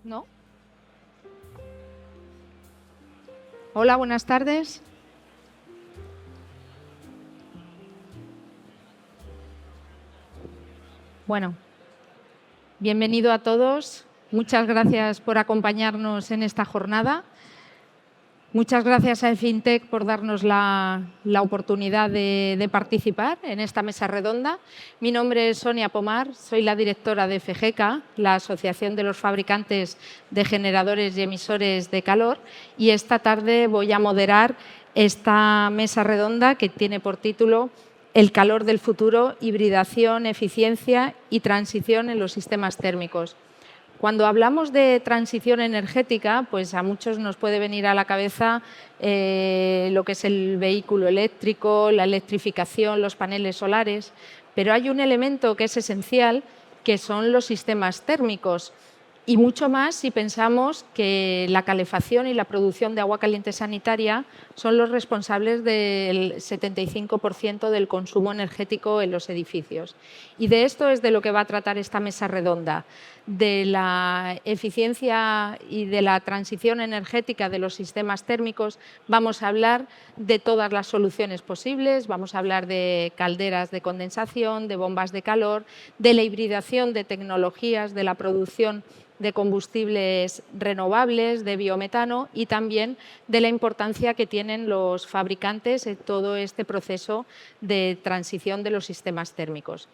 ¿No? Hola, buenas tardes. Bueno, bienvenido a todos. Muchas gracias por acompañarnos en esta jornada. Muchas gracias a EFINTEC por darnos la oportunidad de participar en esta mesa redonda. Mi nombre es Sonia Pomar, soy la directora de FGECA, la Asociación de los Fabricantes de Generadores y Emisores de Calor, y esta tarde voy a moderar esta mesa redonda que tiene por título El calor del futuro, hibridación, eficiencia y transición en los sistemas térmicos. Cuando hablamos de transición energética, pues a muchos nos puede venir a la cabeza lo que es el vehículo eléctrico, la electrificación, los paneles solares, pero hay un elemento que es esencial, que son los sistemas térmicos. Y mucho más si pensamos que la calefacción y la producción de agua caliente sanitaria son los responsables del 75% del consumo energético en los edificios. Y de esto es de lo que va a tratar esta mesa redonda, de la eficiencia y de la transición energética de los sistemas térmicos. Vamos a hablar de todas las soluciones posibles, vamos a hablar de calderas de condensación, de bombas de calor, de la hibridación de tecnologías, de la producción de combustibles renovables, de biometano y también de la importancia que tienen los fabricantes en todo este proceso de transición de los sistemas térmicos.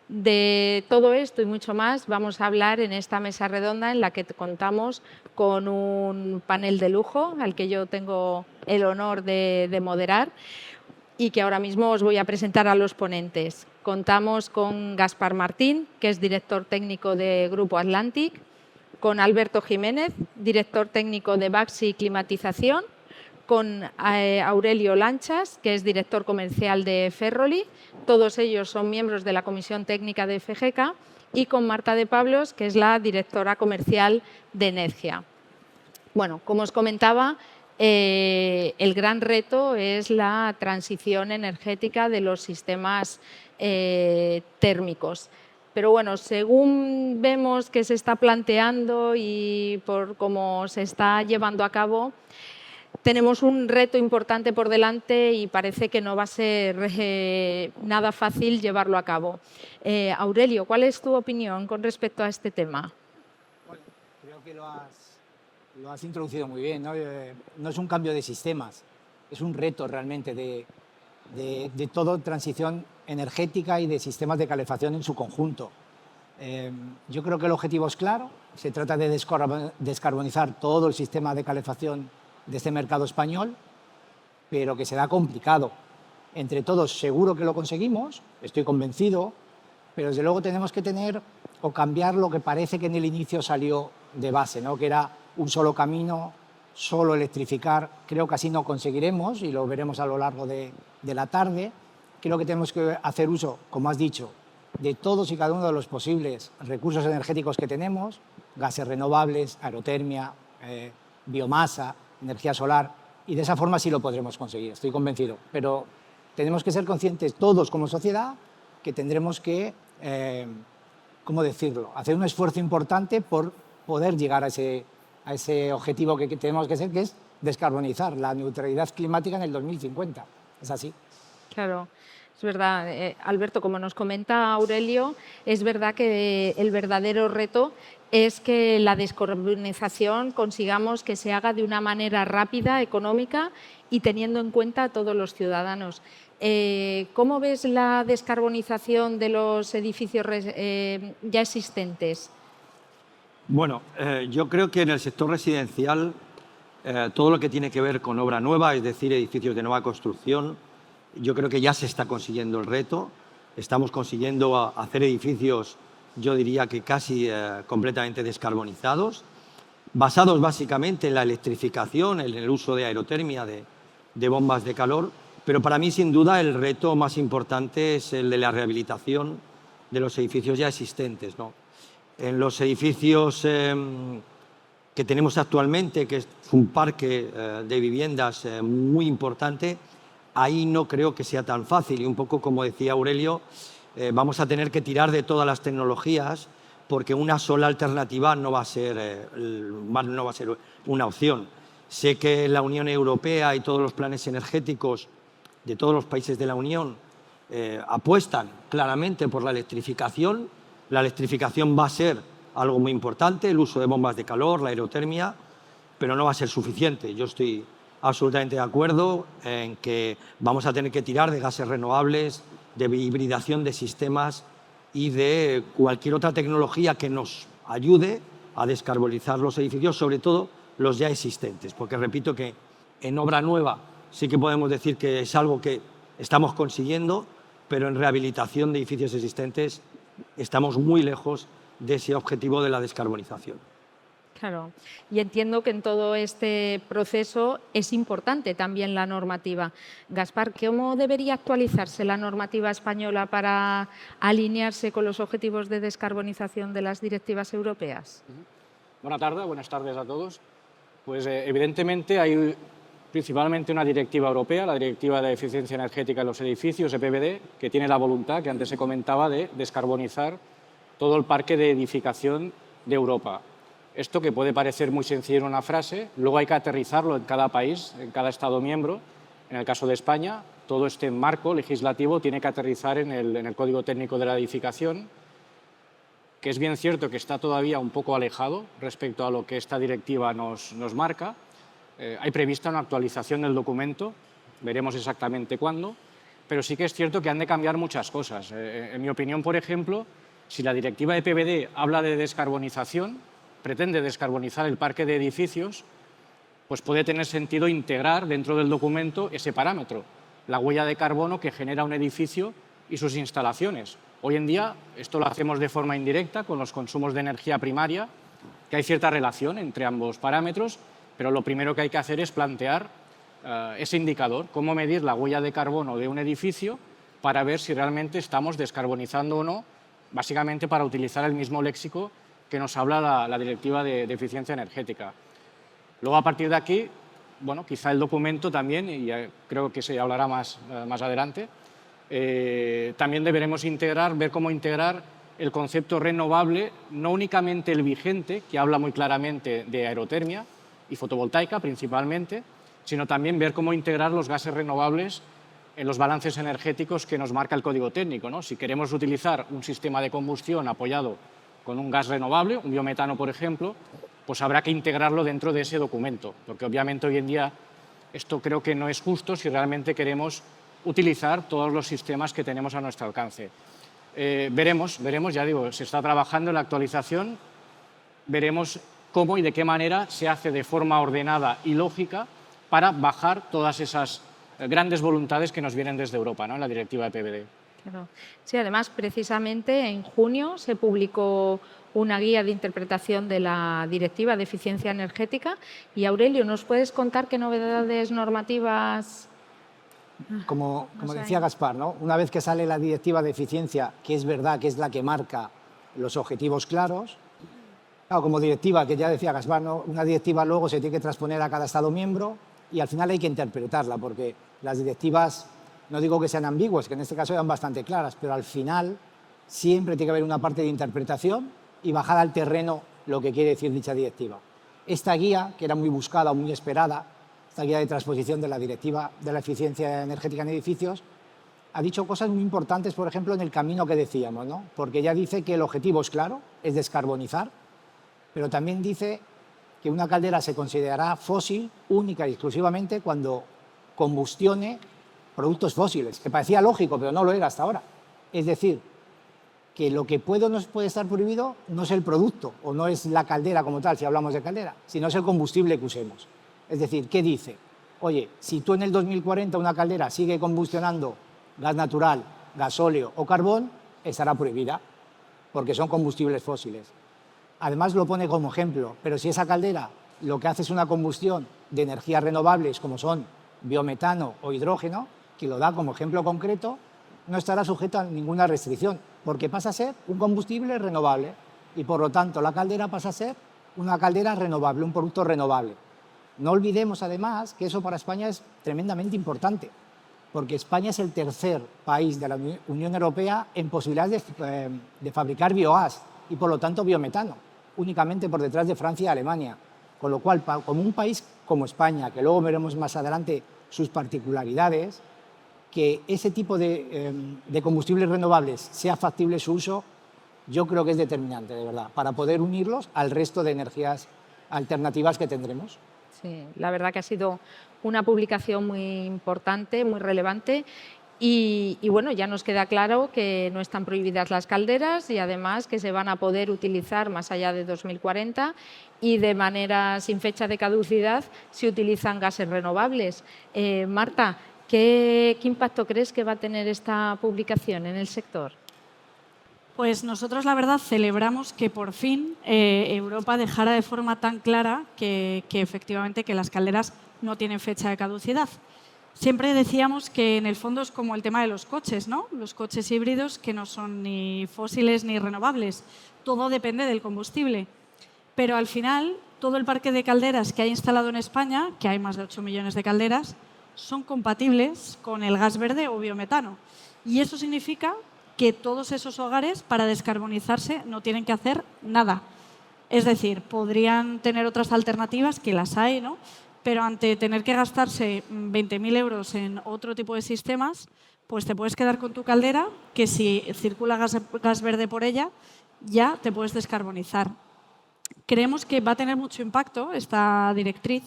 De todo esto y mucho más vamos a hablar en esta mesa redonda en la que contamos con un panel de lujo al que yo tengo el honor de moderar y que ahora mismo os voy a presentar a los ponentes. Contamos con Gaspar Martín, que es director técnico de Grupo Atlantic, con Alberto Jiménez, director técnico de Baxi Climatización, con Aurelio Lanchas, que es director comercial de Ferroli, todos ellos son miembros de la Comisión Técnica de FGECA, y con Marta de Pablos, que es la directora comercial de Nedgia. Bueno, como os comentaba, el gran reto es la transición energética de los sistemas térmicos. Pero bueno, según vemos que se está planteando y por cómo se está llevando a cabo, tenemos un reto importante por delante y parece que no va a ser nada fácil llevarlo a cabo. Aurelio, ¿cuál es tu opinión con respecto a este tema? Bueno, creo que lo has introducido muy bien, ¿no? No es un cambio de sistemas, es un reto realmente de toda transición energética y de sistemas de calefacción en su conjunto. Yo creo que el objetivo es claro, se trata de descarbonizar todo el sistema de calefacción de este mercado español, pero que será complicado. Entre todos seguro que lo conseguimos, estoy convencido, pero desde luego tenemos que tener o cambiar lo que parece que en el inicio salió de base, ¿no? Que era un solo camino, solo electrificar. Creo que así no conseguiremos y lo veremos a lo largo de la tarde. Creo que tenemos que hacer uso, como has dicho, de todos y cada uno de los posibles recursos energéticos que tenemos, gases renovables, aerotermia, biomasa, energía solar, y de esa forma sí lo podremos conseguir, estoy convencido. Pero tenemos que ser conscientes todos como sociedad que tendremos que, ¿cómo decirlo?, hacer un esfuerzo importante por poder llegar a ese objetivo que tenemos que hacer, que es descarbonizar la neutralidad climática en el 2050. Es así. Claro. Es verdad, Alberto, como nos comenta Aurelio, es verdad que el verdadero reto es que la descarbonización consigamos que se haga de una manera rápida, económica y teniendo en cuenta a todos los ciudadanos. ¿Cómo ves la descarbonización de los edificios ya existentes? Bueno, yo creo que en el sector residencial todo lo que tiene que ver con obra nueva, es decir, edificios de nueva construcción, yo creo que ya se está consiguiendo el reto. Estamos consiguiendo hacer edificios, yo diría que casi completamente descarbonizados, basados básicamente en la electrificación, en el uso de aerotermia, de bombas de calor. Pero para mí, sin duda, el reto más importante es el de la rehabilitación de los edificios ya existentes, ¿no? En los edificios que tenemos actualmente, que es un parque de viviendas muy importante, ahí no creo que sea tan fácil. Y un poco como decía Aurelio, vamos a tener que tirar de todas las tecnologías porque una sola alternativa no va a ser una opción. Sé que la Unión Europea y todos los planes energéticos de todos los países de la Unión apuestan claramente por la electrificación. La electrificación va a ser algo muy importante, el uso de bombas de calor, la aerotermia, pero no va a ser suficiente. Yo estoy absolutamente de acuerdo en que vamos a tener que tirar de gases renovables, de hibridación de sistemas y de cualquier otra tecnología que nos ayude a descarbonizar los edificios, sobre todo los ya existentes, porque repito que en obra nueva sí que podemos decir que es algo que estamos consiguiendo, pero en rehabilitación de edificios existentes estamos muy lejos de ese objetivo de la descarbonización. Claro, y entiendo que en todo este proceso es importante también la normativa. Gaspar, ¿cómo debería actualizarse la normativa española para alinearse con los objetivos de descarbonización de las directivas europeas? Buenas tardes a todos. Pues evidentemente hay principalmente una directiva europea, la Directiva de Eficiencia Energética en los Edificios, EPBD, que tiene la voluntad, que antes se comentaba, de descarbonizar todo el parque de edificación de Europa. Esto, que puede parecer muy sencillo en una frase, luego hay que aterrizarlo en cada país, en cada Estado miembro. En el caso de España, todo este marco legislativo tiene que aterrizar en el Código Técnico de la Edificación, que es bien cierto que está todavía un poco alejado respecto a lo que esta directiva nos marca. Hay prevista una actualización del documento, veremos exactamente cuándo, pero sí que es cierto que han de cambiar muchas cosas. En mi opinión, por ejemplo, si la directiva de PVD habla de descarbonización, pretende descarbonizar el parque de edificios, pues puede tener sentido integrar dentro del documento ese parámetro, la huella de carbono que genera un edificio y sus instalaciones. Hoy en día esto lo hacemos de forma indirecta con los consumos de energía primaria, que hay cierta relación entre ambos parámetros, pero lo primero que hay que hacer es plantear ese indicador, cómo medir la huella de carbono de un edificio para ver si realmente estamos descarbonizando o no, básicamente para utilizar el mismo léxico que nos habla la Directiva de Eficiencia Energética. Luego, a partir de aquí, bueno, quizá el documento también, y creo que se hablará más adelante, también deberemos ver cómo integrar el concepto renovable, no únicamente el vigente, que habla muy claramente de aerotermia y fotovoltaica principalmente, sino también ver cómo integrar los gases renovables en los balances energéticos que nos marca el Código Técnico, ¿no? Si queremos utilizar un sistema de combustión apoyado con un gas renovable, un biometano, por ejemplo, pues habrá que integrarlo dentro de ese documento, porque obviamente hoy en día esto creo que no es justo si realmente queremos utilizar todos los sistemas que tenemos a nuestro alcance. Veremos, ya digo, se está trabajando en la actualización, veremos cómo y de qué manera se hace de forma ordenada y lógica para bajar todas esas grandes voluntades que nos vienen desde Europa, ¿no?, en la directiva de PVD. Claro. Sí, además, precisamente en junio se publicó una guía de interpretación de la Directiva de Eficiencia Energética. Y, Aurelio, ¿nos puedes contar qué novedades normativas? Como decía Gaspar, ¿no? Una vez que sale la Directiva de Eficiencia, que es verdad que es la que marca los objetivos claros, claro, como directiva, que ya decía Gaspar, ¿no?, una directiva luego se tiene que transponer a cada Estado miembro y al final hay que interpretarla, porque las directivas, no digo que sean ambiguas, que en este caso eran bastante claras, pero al final siempre tiene que haber una parte de interpretación y bajar al terreno lo que quiere decir dicha directiva. Esta guía, que era muy buscada, muy esperada, esta guía de transposición de la Directiva de la Eficiencia Energética en Edificios, ha dicho cosas muy importantes, por ejemplo, en el camino que decíamos, ¿no? Porque ya dice que el objetivo es claro, es descarbonizar, pero también dice que una caldera se considerará fósil única y exclusivamente cuando combustione productos fósiles, que parecía lógico, pero no lo era hasta ahora. Es decir, que lo que puede o no puede estar prohibido no es el producto, o no es la caldera como tal, si hablamos de caldera, sino es el combustible que usemos. Es decir, ¿qué dice? Oye, si tú en el 2040 una caldera sigue combustionando gas natural, gasóleo o carbón, estará prohibida, porque son combustibles fósiles. Además lo pone como ejemplo, pero si esa caldera lo que hace es una combustión de energías renovables como son biometano o hidrógeno, que lo da como ejemplo concreto, no estará sujeto a ninguna restricción, porque pasa a ser un combustible renovable y por lo tanto la caldera pasa a ser una caldera renovable, un producto renovable. No olvidemos además que eso para España es tremendamente importante, porque España es el tercer país de la Unión Europea en posibilidades de fabricar biogás. y por lo tanto biometano, únicamente por detrás de Francia y Alemania. Con lo cual, como un país como España, que luego veremos más adelante sus particularidades, que ese tipo de combustibles renovables sea factible su uso, yo creo que es determinante, de verdad, para poder unirlos al resto de energías alternativas que tendremos. Sí, la verdad que ha sido una publicación muy importante, muy relevante. Y bueno, ya nos queda claro que no están prohibidas las calderas y además que se van a poder utilizar más allá de 2040 y de manera sin fecha de caducidad si utilizan gases renovables. Marta, ¿qué impacto crees que va a tener esta publicación en el sector? Pues nosotros, la verdad, celebramos que por fin Europa dejara de forma tan clara que efectivamente que las calderas no tienen fecha de caducidad. Siempre decíamos que en el fondo es como el tema de los coches, ¿no? Los coches híbridos que no son ni fósiles ni renovables. Todo depende del combustible. Pero al final, todo el parque de calderas que hay instalado en España, que hay más de 8 millones de calderas, son compatibles con el gas verde o biometano. Y eso significa que todos esos hogares, para descarbonizarse, no tienen que hacer nada. Es decir, podrían tener otras alternativas, que las hay, ¿no? Pero ante tener que gastarse 20.000 euros en otro tipo de sistemas, pues te puedes quedar con tu caldera, que si circula gas verde por ella, ya te puedes descarbonizar. Creemos que va a tener mucho impacto esta directriz,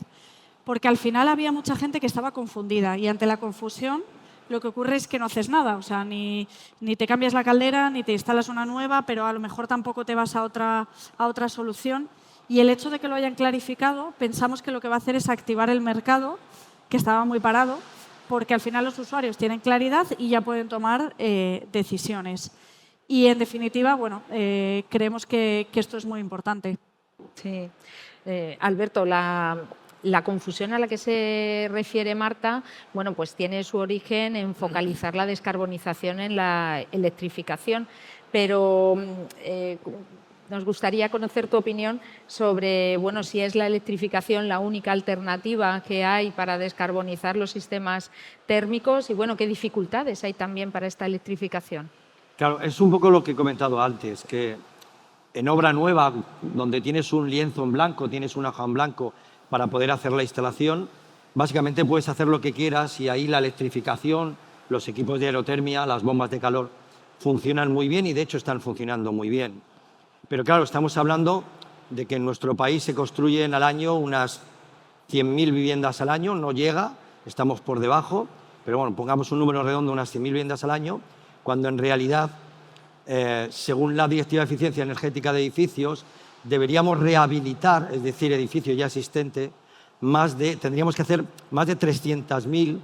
porque al final había mucha gente que estaba confundida y ante la confusión lo que ocurre es que no haces nada, o sea, ni te cambias la caldera, ni te instalas una nueva, pero a lo mejor tampoco te vas a otra solución. Y el hecho de que lo hayan clarificado, pensamos que lo que va a hacer es activar el mercado, que estaba muy parado, porque al final los usuarios tienen claridad y ya pueden tomar decisiones. Y en definitiva, bueno, creemos que esto es muy importante. Sí. Alberto, la confusión a la que se refiere Marta, bueno, pues tiene su origen en focalizar la descarbonización en la electrificación, pero nos gustaría conocer tu opinión sobre, bueno, si es la electrificación la única alternativa que hay para descarbonizar los sistemas térmicos y, bueno, qué dificultades hay también para esta electrificación. Claro, es un poco lo que he comentado antes, que en obra nueva, donde tienes un lienzo en blanco, tienes una hoja en blanco para poder hacer la instalación, básicamente puedes hacer lo que quieras y ahí la electrificación, los equipos de aerotermia, las bombas de calor funcionan muy bien y de hecho están funcionando muy bien. Pero claro, estamos hablando de que en nuestro país se construyen al año unas 100.000 viviendas al año, no llega, estamos por debajo, pero bueno, pongamos un número redondo, unas 100.000 viviendas al año, cuando en realidad, según la Directiva de Eficiencia Energética de Edificios, deberíamos rehabilitar, es decir, edificios ya existentes, tendríamos que hacer más de 300.000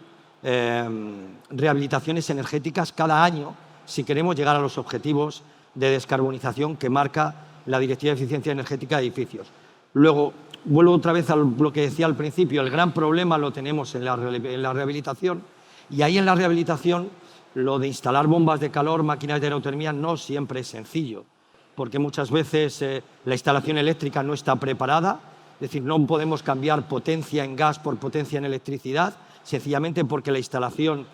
rehabilitaciones energéticas cada año si queremos llegar a los objetivos de descarbonización que marca la Directiva de Eficiencia Energética de Edificios. Luego, vuelvo otra vez a lo que decía al principio, el gran problema lo tenemos en la rehabilitación, y ahí en la rehabilitación lo de instalar bombas de calor, máquinas de aerotermia, no siempre es sencillo, porque muchas veces la instalación eléctrica no está preparada, es decir, no podemos cambiar potencia en gas por potencia en electricidad, sencillamente porque la instalación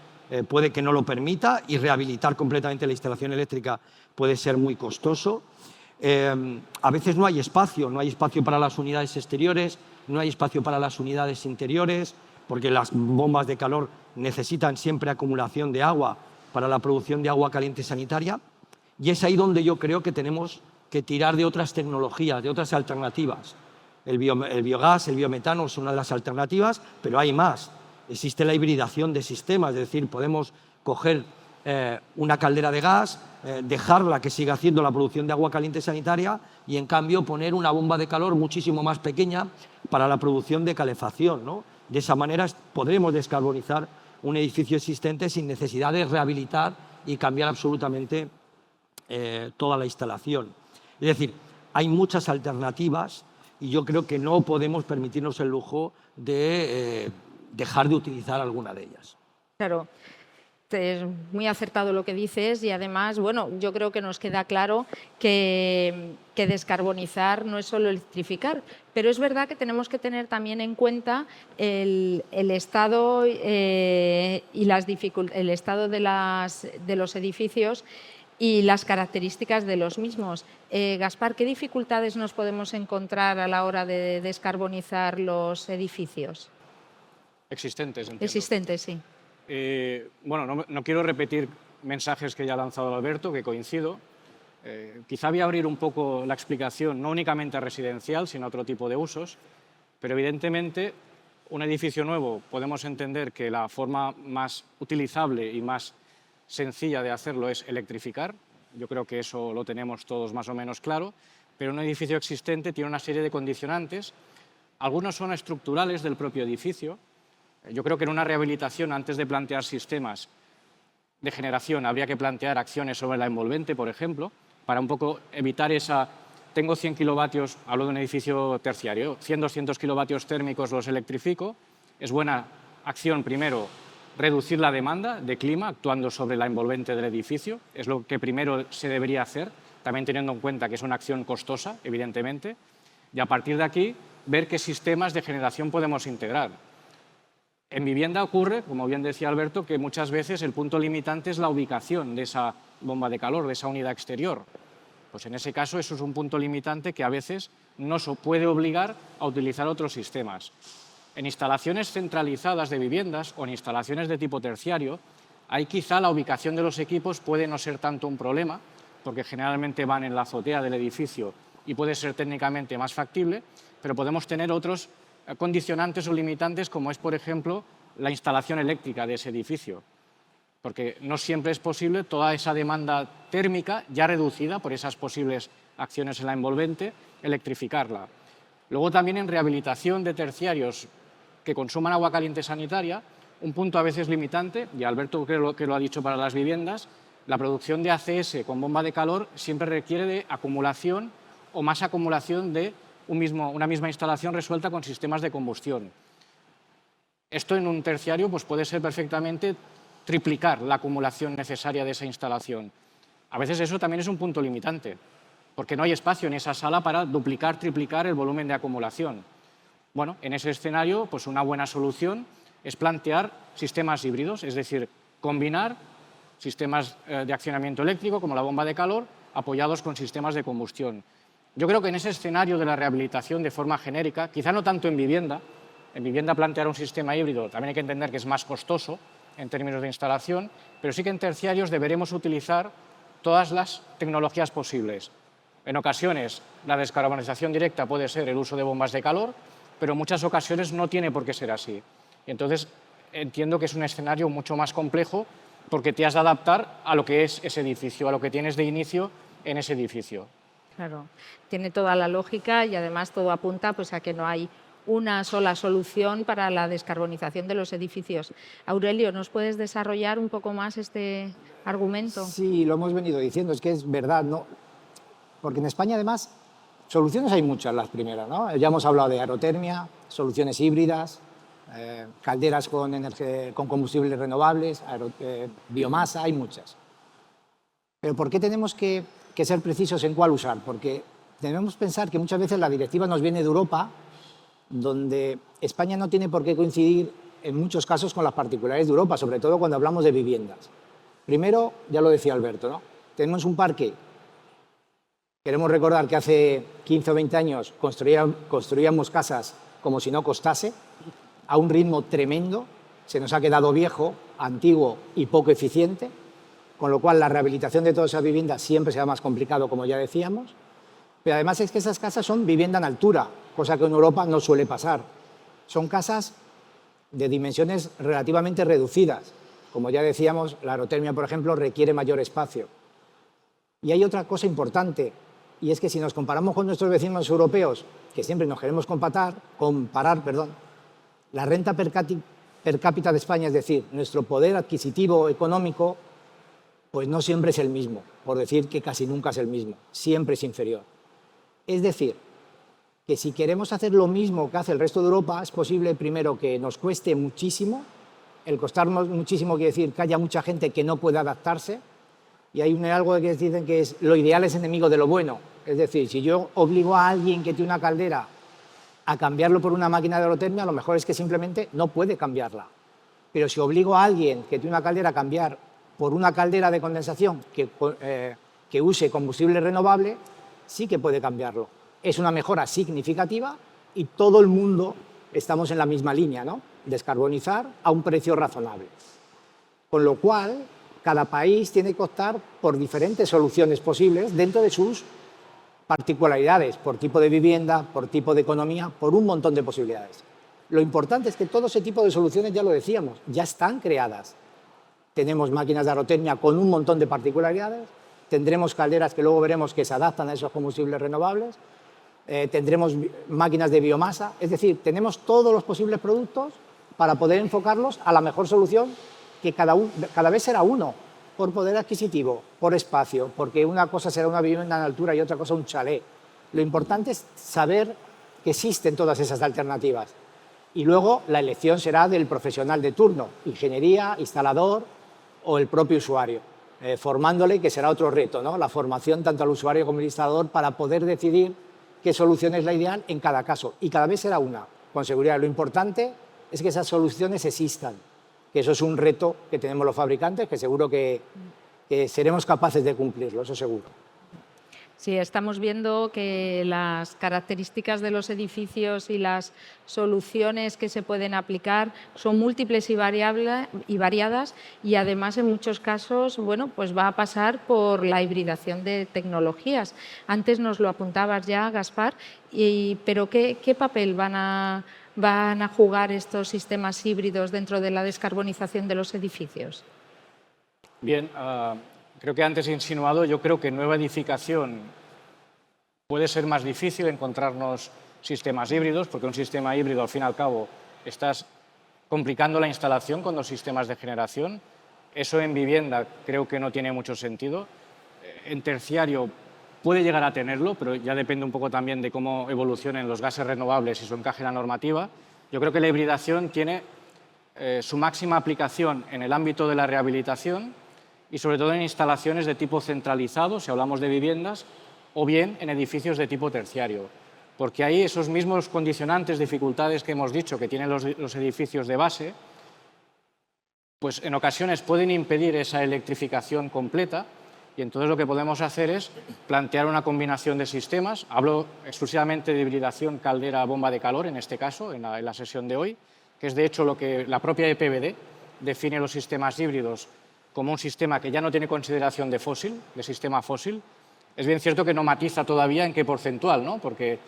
puede que no lo permita y rehabilitar completamente la instalación eléctrica puede ser muy costoso. A veces no hay espacio para las unidades exteriores, no hay espacio para las unidades interiores, porque las bombas de calor necesitan siempre acumulación de agua para la producción de agua caliente sanitaria. Y es ahí donde yo creo que tenemos que tirar de otras tecnologías, de otras alternativas. El biogás, el biometano es una de las alternativas, pero hay más. Existe la hibridación de sistemas, es decir, podemos coger una caldera de gas, dejarla que siga haciendo la producción de agua caliente sanitaria y, en cambio, poner una bomba de calor muchísimo más pequeña para la producción de calefacción, ¿no? De esa manera podremos descarbonizar un edificio existente sin necesidad de rehabilitar y cambiar absolutamente toda la instalación. Es decir, hay muchas alternativas y yo creo que no podemos permitirnos el lujo de dejar de utilizar alguna de ellas. Claro, es muy acertado lo que dices y además, bueno, yo creo que nos queda claro que descarbonizar no es solo electrificar, pero es verdad que tenemos que tener también en cuenta el estado y el estado de los edificios y las características de los mismos. Gaspar, ¿qué dificultades nos podemos encontrar a la hora de descarbonizar los edificios? Existentes, entiendo. Existentes, sí. Bueno, no quiero repetir mensajes que ya ha lanzado Alberto, que coincido. Quizá voy a abrir un poco la explicación, no únicamente a residencial, sino a otro tipo de usos, pero evidentemente un edificio nuevo podemos entender que la forma más utilizable y más sencilla de hacerlo es electrificar. Yo creo que eso lo tenemos todos más o menos claro, pero un edificio existente tiene una serie de condicionantes. Algunos son estructurales del propio edificio. Yo creo que en una rehabilitación, antes de plantear sistemas de generación, habría que plantear acciones sobre la envolvente, por ejemplo, para un poco evitar esa... Tengo 100 kilovatios, hablo de un edificio terciario, 100-200 kilovatios térmicos los electrifico. Es buena acción, primero, reducir la demanda de clima actuando sobre la envolvente del edificio. Es lo que primero se debería hacer, también teniendo en cuenta que es una acción costosa, evidentemente. Y a partir de aquí, ver qué sistemas de generación podemos integrar. En vivienda ocurre, como bien decía Alberto, que muchas veces el punto limitante es la ubicación de esa bomba de calor, de esa unidad exterior. Pues en ese caso eso es un punto limitante que a veces nos puede obligar a utilizar otros sistemas. En instalaciones centralizadas de viviendas o en instalaciones de tipo terciario, ahí quizá la ubicación de los equipos puede no ser tanto un problema, porque generalmente van en la azotea del edificio y puede ser técnicamente más factible, pero podemos tener otros condicionantes o limitantes, como es, por ejemplo, la instalación eléctrica de ese edificio, porque no siempre es posible toda esa demanda térmica ya reducida por esas posibles acciones en la envolvente, electrificarla. Luego también en rehabilitación de terciarios que consuman agua caliente sanitaria, un punto a veces limitante, y Alberto creo que lo ha dicho para las viviendas, la producción de ACS con bomba de calor siempre requiere de acumulación o más acumulación de una misma instalación resuelta con sistemas de combustión. Esto en un terciario pues puede ser perfectamente triplicar la acumulación necesaria de esa instalación. A veces eso también es un punto limitante, porque no hay espacio en esa sala para duplicar, triplicar el volumen de acumulación. Bueno, en ese escenario, pues una buena solución es plantear sistemas híbridos, es decir, combinar sistemas de accionamiento eléctrico, como la bomba de calor, apoyados con sistemas de combustión. Yo creo que en ese escenario de la rehabilitación de forma genérica, quizá no tanto en vivienda plantear un sistema híbrido también hay que entender que es más costoso en términos de instalación, pero sí que en terciarios deberemos utilizar todas las tecnologías posibles. En ocasiones la descarbonización directa puede ser el uso de bombas de calor, pero en muchas ocasiones no tiene por qué ser así. Y entonces entiendo que es un escenario mucho más complejo porque te has de adaptar a lo que es ese edificio, a lo que tienes de inicio en ese edificio. Claro, tiene toda la lógica y además todo apunta pues, a que no hay una sola solución para la descarbonización de los edificios. Aurelio, ¿nos puedes desarrollar un poco más este argumento? Sí, lo hemos venido diciendo, es que es verdad, ¿no? Porque en España, además, soluciones hay muchas, las primeras, ¿no? Ya hemos hablado de aerotermia, soluciones híbridas, calderas con combustibles renovables, biomasa, hay muchas. Pero ¿por qué tenemos que ser precisos en cuál usar? Porque debemos pensar que muchas veces la directiva nos viene de Europa, donde España no tiene por qué coincidir en muchos casos con las particularidades de Europa, sobre todo cuando hablamos de viviendas. Primero, ya lo decía Alberto, ¿no? Tenemos un parque. Queremos recordar que hace 15 o 20 años construíamos casas como si no costase, a un ritmo tremendo. Se nos ha quedado viejo, antiguo y poco eficiente, con lo cual la rehabilitación de todas esas viviendas siempre será más complicado, como ya decíamos. Pero además es que esas casas son vivienda en altura, cosa que en Europa no suele pasar. Son casas de dimensiones relativamente reducidas. Como ya decíamos, la aerotermia, por ejemplo, requiere mayor espacio. Y hay otra cosa importante, y es que si nos comparamos con nuestros vecinos europeos, que siempre nos queremos comparar, la renta per cápita de España, es decir, nuestro poder adquisitivo económico, pues no siempre es el mismo, por decir que casi nunca es el mismo, siempre es inferior. Es decir, que si queremos hacer lo mismo que hace el resto de Europa, es posible, primero, que nos cueste muchísimo. El costarnos muchísimo quiere decir que haya mucha gente que no pueda adaptarse, y hay algo que dicen que es lo ideal es enemigo de lo bueno. Es decir, si yo obligo a alguien que tiene una caldera a cambiarlo por una máquina de aerotermia, lo mejor es que simplemente no puede cambiarla. Pero si obligo a alguien que tiene una caldera a cambiar por una caldera de condensación que use combustible renovable, sí que puede cambiarlo. Es una mejora significativa y todo el mundo estamos en la misma línea, ¿no? Descarbonizar a un precio razonable. Con lo cual, cada país tiene que optar por diferentes soluciones posibles dentro de sus particularidades, por tipo de vivienda, por tipo de economía, por un montón de posibilidades. Lo importante es que todo ese tipo de soluciones, ya lo decíamos, ya están creadas. Tenemos máquinas de aerotermia con un montón de particularidades, tendremos calderas que luego veremos que se adaptan a esos combustibles renovables, tendremos máquinas de biomasa, es decir, tenemos todos los posibles productos para poder enfocarlos a la mejor solución, que cada vez será uno, por poder adquisitivo, por espacio, porque una cosa será una vivienda en altura y otra cosa un chalet. Lo importante es saber que existen todas esas alternativas. Y luego la elección será del profesional de turno, ingeniería, instalador o el propio usuario, formándole, que será otro reto, ¿no? La formación tanto al usuario como al instalador para poder decidir qué solución es la ideal en cada caso. Y cada vez será una, con seguridad. Lo importante es que esas soluciones existan, que eso es un reto que tenemos los fabricantes, que seguro que seremos capaces de cumplirlo, eso seguro. Sí, estamos viendo que las características de los edificios y las soluciones que se pueden aplicar son múltiples y variadas y además en muchos casos, bueno, pues va a pasar por la hibridación de tecnologías. Antes nos lo apuntabas ya, Gaspar, pero ¿qué papel van a jugar estos sistemas híbridos dentro de la descarbonización de los edificios? Bien, creo que antes he insinuado, yo creo que en nueva edificación puede ser más difícil encontrarnos sistemas híbridos, porque un sistema híbrido, al fin y al cabo, estás complicando la instalación con los sistemas de generación. Eso en vivienda creo que no tiene mucho sentido. En terciario puede llegar a tenerlo, pero ya depende un poco también de cómo evolucionen los gases renovables y su encaje en la normativa. Yo creo que la hibridación tiene su máxima aplicación en el ámbito de la rehabilitación y sobre todo en instalaciones de tipo centralizado, si hablamos de viviendas, o bien en edificios de tipo terciario. Porque ahí esos mismos condicionantes, dificultades que hemos dicho que tienen los edificios de base, pues en ocasiones pueden impedir esa electrificación completa y entonces lo que podemos hacer es plantear una combinación de sistemas. Hablo exclusivamente de hibridación caldera-bomba de calor, en este caso, en la sesión de hoy, que es de hecho lo que la propia EPBD define los sistemas híbridos como un sistema que ya no tiene consideración de fósil, de sistema fósil. Es bien cierto que no matiza todavía en qué porcentual, ¿no? Porque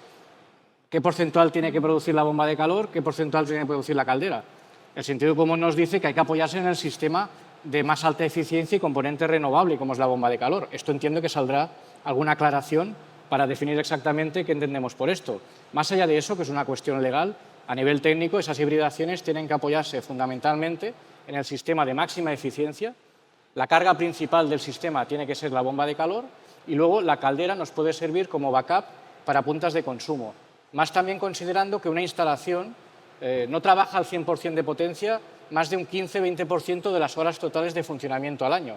¿qué porcentual tiene que producir la bomba de calor? ¿Qué porcentual tiene que producir la caldera? El sentido común nos dice que hay que apoyarse en el sistema de más alta eficiencia y componente renovable, como es la bomba de calor. Esto entiendo que saldrá alguna aclaración para definir exactamente qué entendemos por esto. Más allá de eso, que es una cuestión legal, a nivel técnico, esas hibridaciones tienen que apoyarse fundamentalmente en el sistema de máxima eficiencia. La carga principal del sistema tiene que ser la bomba de calor y luego la caldera nos puede servir como backup para puntas de consumo. Más también considerando que una instalación no trabaja al 100% de potencia más de un 15-20% de las horas totales de funcionamiento al año.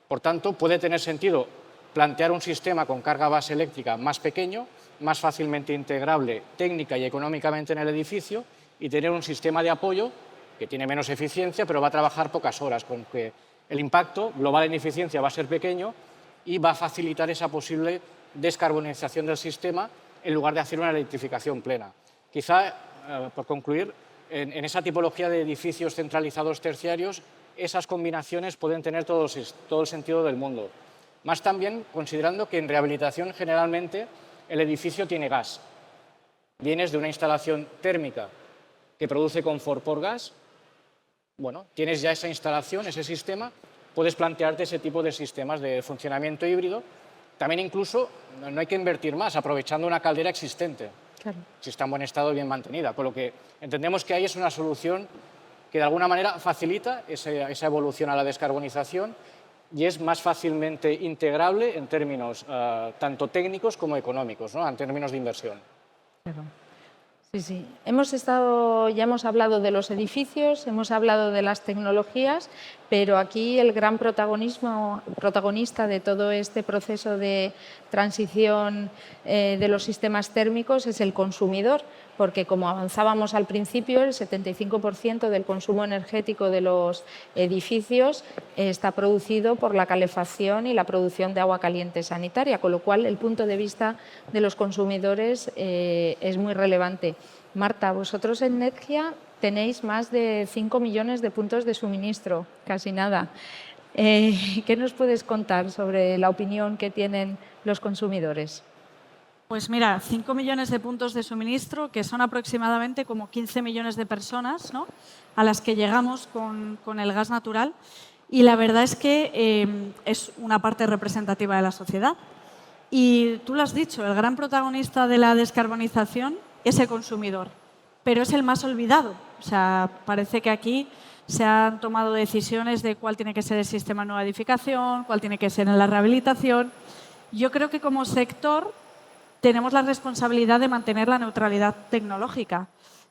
Por tanto, puede tener sentido plantear un sistema con carga base eléctrica más pequeño, más fácilmente integrable técnica y económicamente en el edificio y tener un sistema de apoyo que tiene menos eficiencia pero va a trabajar pocas horas, con que el impacto global en eficiencia va a ser pequeño y va a facilitar esa posible descarbonización del sistema en lugar de hacer una electrificación plena. Quizá, por concluir, en esa tipología de edificios centralizados terciarios, esas combinaciones pueden tener todo el sentido del mundo. Más también considerando que en rehabilitación generalmente el edificio tiene gas. Vienes de una instalación térmica que produce confort por gas, bueno, tienes ya esa instalación, ese sistema, puedes plantearte ese tipo de sistemas de funcionamiento híbrido. También incluso no hay que invertir más, aprovechando una caldera existente, claro, si está en buen estado y bien mantenida. Con lo que entendemos que ahí es una solución que de alguna manera facilita esa evolución a la descarbonización y es más fácilmente integrable en términos tanto técnicos como económicos, ¿no? En términos de inversión. Claro. Sí, sí. Ya hemos hablado de los edificios, hemos hablado de las tecnologías, pero aquí el gran protagonista de todo este proceso de transición de los sistemas térmicos es el consumidor, porque como avanzábamos al principio, el 75% del consumo energético de los edificios está producido por la calefacción y la producción de agua caliente sanitaria, con lo cual el punto de vista de los consumidores es muy relevante. Marta, vosotros en Nedgia tenéis más de 5 millones de puntos de suministro, casi nada. ¿Qué nos puedes contar sobre la opinión que tienen los consumidores? Pues mira, 5 millones de puntos de suministro, que son aproximadamente como 15 millones de personas, ¿no?, a las que llegamos con el gas natural. Y la verdad es que es una parte representativa de la sociedad. Y tú lo has dicho, el gran protagonista de la descarbonización es el consumidor, pero es el más olvidado. O sea, parece que aquí se han tomado decisiones de cuál tiene que ser el sistema de nueva edificación, cuál tiene que ser en la rehabilitación. Yo creo que como sector tenemos la responsabilidad de mantener la neutralidad tecnológica,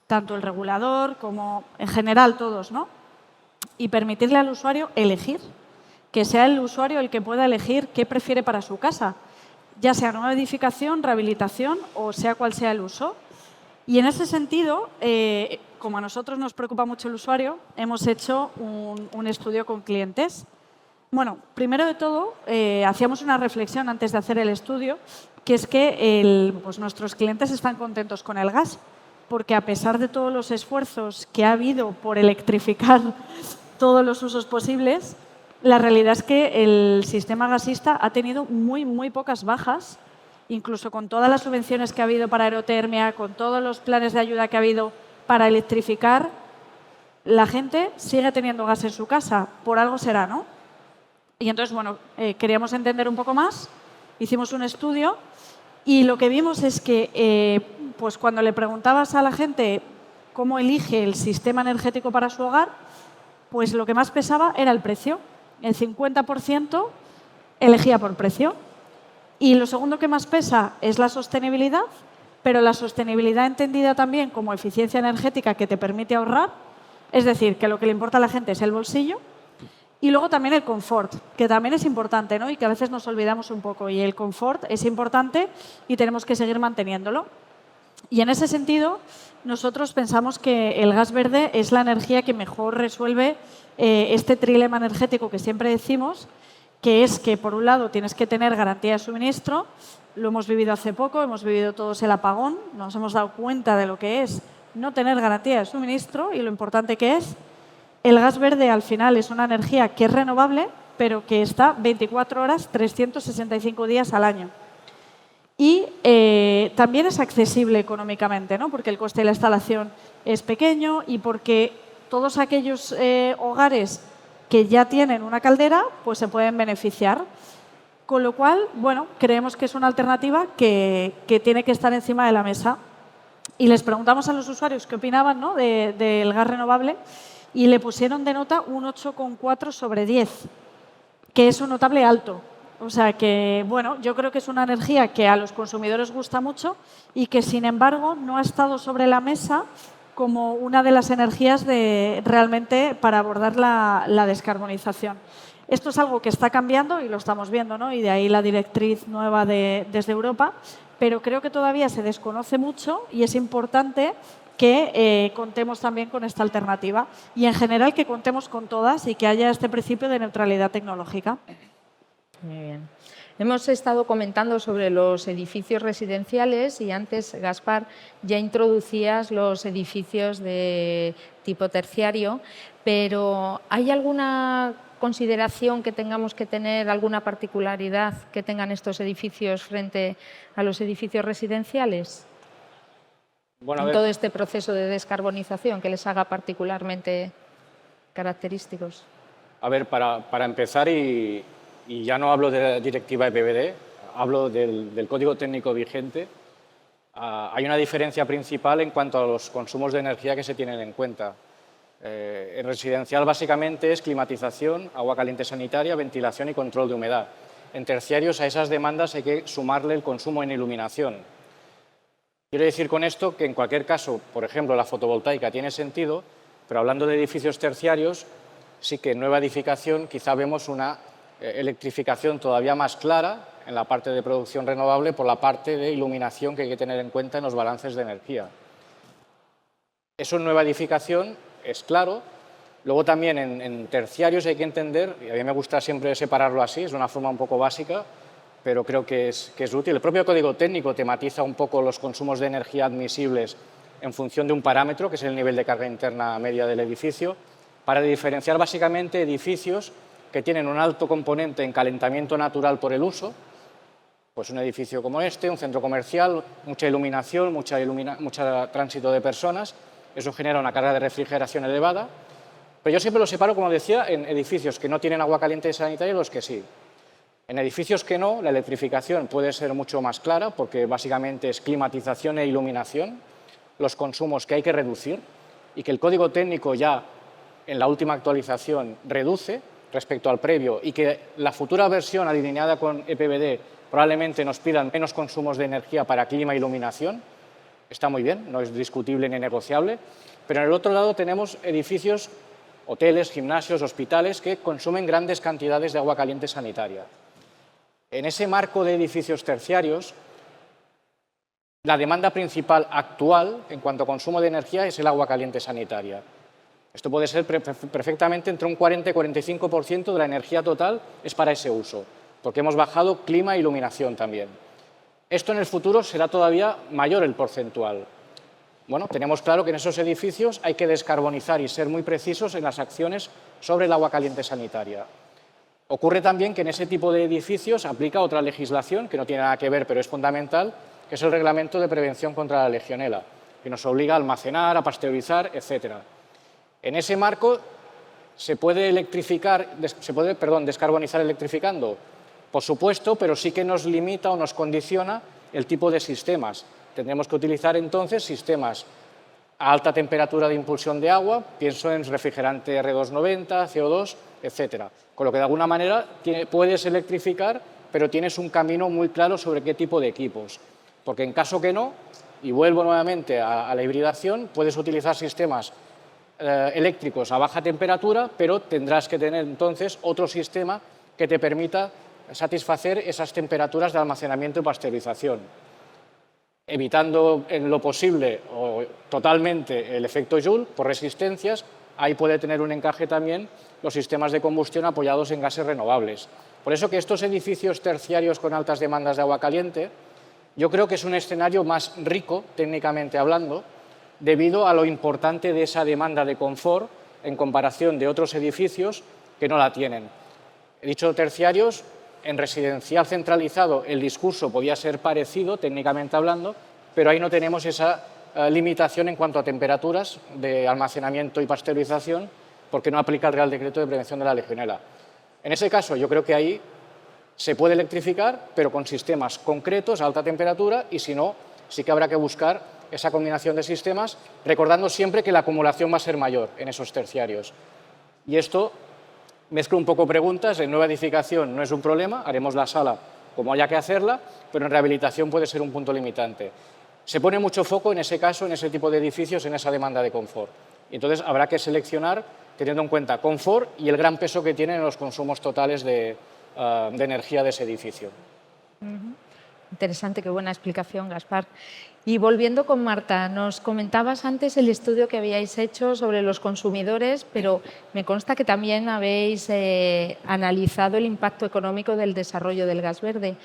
tanto el regulador como en general todos, ¿no? Y permitirle al usuario elegir, que sea el usuario el que pueda elegir qué prefiere para su casa, ya sea nueva edificación, rehabilitación o sea cual sea el uso. Y en ese sentido, como a nosotros nos preocupa mucho el usuario, hemos hecho un estudio con clientes. Bueno, primero de todo, hacíamos una reflexión antes de hacer el estudio, que es que pues nuestros clientes están contentos con el gas, porque a pesar de todos los esfuerzos que ha habido por electrificar todos los usos posibles, la realidad es que el sistema gasista ha tenido muy pocas bajas, incluso con todas las subvenciones que ha habido para aerotermia, con todos los planes de ayuda que ha habido para electrificar, la gente sigue teniendo gas en su casa, por algo será, ¿no? Y entonces, bueno, queríamos entender un poco más, hicimos un estudio y lo que vimos es que pues cuando le preguntabas a la gente cómo elige el sistema energético para su hogar, pues lo que más pesaba era el precio. El 50% elegía por precio. Y lo segundo que más pesa es la sostenibilidad, pero la sostenibilidad entendida también como eficiencia energética que te permite ahorrar, es decir, que lo que le importa a la gente es el bolsillo. Y luego también el confort, que también es importante, ¿no?, y que a veces nos olvidamos un poco. Y el confort es importante y tenemos que seguir manteniéndolo. Y en ese sentido, nosotros pensamos que el gas verde es la energía que mejor resuelve este trilema energético que siempre decimos, que es que, por un lado, tienes que tener garantía de suministro. Lo hemos vivido hace poco, hemos vivido todos el apagón, nos hemos dado cuenta de lo que es no tener garantía de suministro y lo importante que es. El gas verde, al final, es una energía que es renovable, pero que está 24 horas, 365 días al año. Y también es accesible económicamente, ¿no?, porque el coste de la instalación es pequeño y porque todos aquellos hogares que ya tienen una caldera, pues se pueden beneficiar. Con lo cual, bueno, creemos que es una alternativa que tiene que estar encima de la mesa. Y les preguntamos a los usuarios qué opinaban, ¿no?, del gas renovable y le pusieron de nota un 8,4 sobre 10, que es un notable alto. O sea que, bueno, yo creo que es una energía que a los consumidores gusta mucho y que, sin embargo, no ha estado sobre la mesa como una de las energías realmente para abordar la descarbonización. Esto es algo que está cambiando y lo estamos viendo, ¿no?, y de ahí la directriz nueva desde Europa, pero creo que todavía se desconoce mucho y es importante que contemos también con esta alternativa y, en general, que contemos con todas y que haya este principio de neutralidad tecnológica. Muy bien. Hemos estado comentando sobre los edificios residenciales y antes, Gaspar, ya introducías los edificios de tipo terciario, pero ¿hay alguna consideración que tengamos que tener, alguna particularidad que tengan estos edificios frente a los edificios residenciales? Bueno, en todo este proceso de descarbonización que les haga particularmente característicos. A ver, para empezar, y ya no hablo de la directiva EPBD, hablo del código técnico vigente, hay una diferencia principal en cuanto a los consumos de energía que se tienen en cuenta. En residencial, básicamente, es climatización, agua caliente sanitaria, ventilación y control de humedad. En terciarios, a esas demandas hay que sumarle el consumo en iluminación. Quiero decir con esto que, en cualquier caso, por ejemplo, la fotovoltaica tiene sentido, pero hablando de edificios terciarios, sí que en nueva edificación quizá vemos una electrificación todavía más clara en la parte de producción renovable por la parte de iluminación que hay que tener en cuenta en los balances de energía. Eso en nueva edificación es claro. Luego también en terciarios hay que entender, y a mí me gusta siempre separarlo así, es una forma un poco básica, pero creo que es útil. El propio código técnico tematiza un poco los consumos de energía admisibles en función de un parámetro, que es el nivel de carga interna media del edificio, para diferenciar básicamente edificios que tienen un alto componente en calentamiento natural por el uso, pues un edificio como este, un centro comercial, mucha iluminación, mucho tránsito de personas, eso genera una carga de refrigeración elevada, pero yo siempre lo separo, como decía, en edificios que no tienen agua caliente sanitaria y los que sí. En edificios que no, la electrificación puede ser mucho más clara, porque básicamente es climatización e iluminación, los consumos que hay que reducir y que el código técnico ya en la última actualización reduce respecto al previo y que la futura versión alineada con EPBD probablemente nos pidan menos consumos de energía para clima e iluminación. Está muy bien, no es discutible ni negociable, pero en el otro lado tenemos edificios, hoteles, gimnasios, hospitales que consumen grandes cantidades de agua caliente sanitaria. En ese marco de edificios terciarios, la demanda principal actual en cuanto a consumo de energía es el agua caliente sanitaria. Esto puede ser perfectamente entre un 40 y 45% de la energía total es para ese uso, porque hemos bajado clima e iluminación también. Esto en el futuro será todavía mayor el porcentual. Bueno, tenemos claro que en esos edificios hay que descarbonizar y ser muy precisos en las acciones sobre el agua caliente sanitaria. Ocurre también que en ese tipo de edificios aplica otra legislación que no tiene nada que ver, pero es fundamental, que es el Reglamento de Prevención contra la Legionela, que nos obliga a almacenar, a pasteurizar, etc. En ese marco, ¿se puede descarbonizar electrificando? Por supuesto, pero sí que nos limita o nos condiciona el tipo de sistemas. Tendremos que utilizar entonces sistemas a alta temperatura de impulsión de agua, pienso en refrigerante R290, CO2, etc. Con lo que de alguna manera puedes electrificar, pero tienes un camino muy claro sobre qué tipo de equipos. Porque en caso que no, y vuelvo nuevamente a la hibridación, puedes utilizar sistemas eléctricos a baja temperatura, pero tendrás que tener entonces otro sistema que te permita satisfacer esas temperaturas de almacenamiento y pasteurización, evitando en lo posible o totalmente el efecto Joule por resistencias. Ahí puede tener un encaje también los sistemas de combustión apoyados en gases renovables. Por eso que estos edificios terciarios con altas demandas de agua caliente, yo creo que es un escenario más rico, técnicamente hablando, debido a lo importante de esa demanda de confort en comparación de otros edificios que no la tienen. He dicho terciarios, en residencial centralizado el discurso podía ser parecido, técnicamente hablando, pero ahí no tenemos esa limitación en cuanto a temperaturas de almacenamiento y pasteurización, porque no aplica el Real Decreto de Prevención de la Legionela. En ese caso, yo creo que ahí se puede electrificar, pero con sistemas concretos a alta temperatura, y si no, sí que habrá que buscar esa combinación de sistemas, recordando siempre que la acumulación va a ser mayor en esos terciarios. Y esto mezclo un poco preguntas. En nueva edificación no es un problema, haremos la sala como haya que hacerla, pero en rehabilitación puede ser un punto limitante. Se pone mucho foco en ese caso, en ese tipo de edificios, en esa demanda de confort. Y entonces habrá que seleccionar teniendo en cuenta confort y el gran peso que tienen en los consumos totales de energía de ese edificio. Interesante, qué buena explicación, Gaspar. Y volviendo con Marta, nos comentabas antes el estudio que habíais hecho sobre los consumidores, pero me consta que también habéis analizado el impacto económico del desarrollo del gas verde.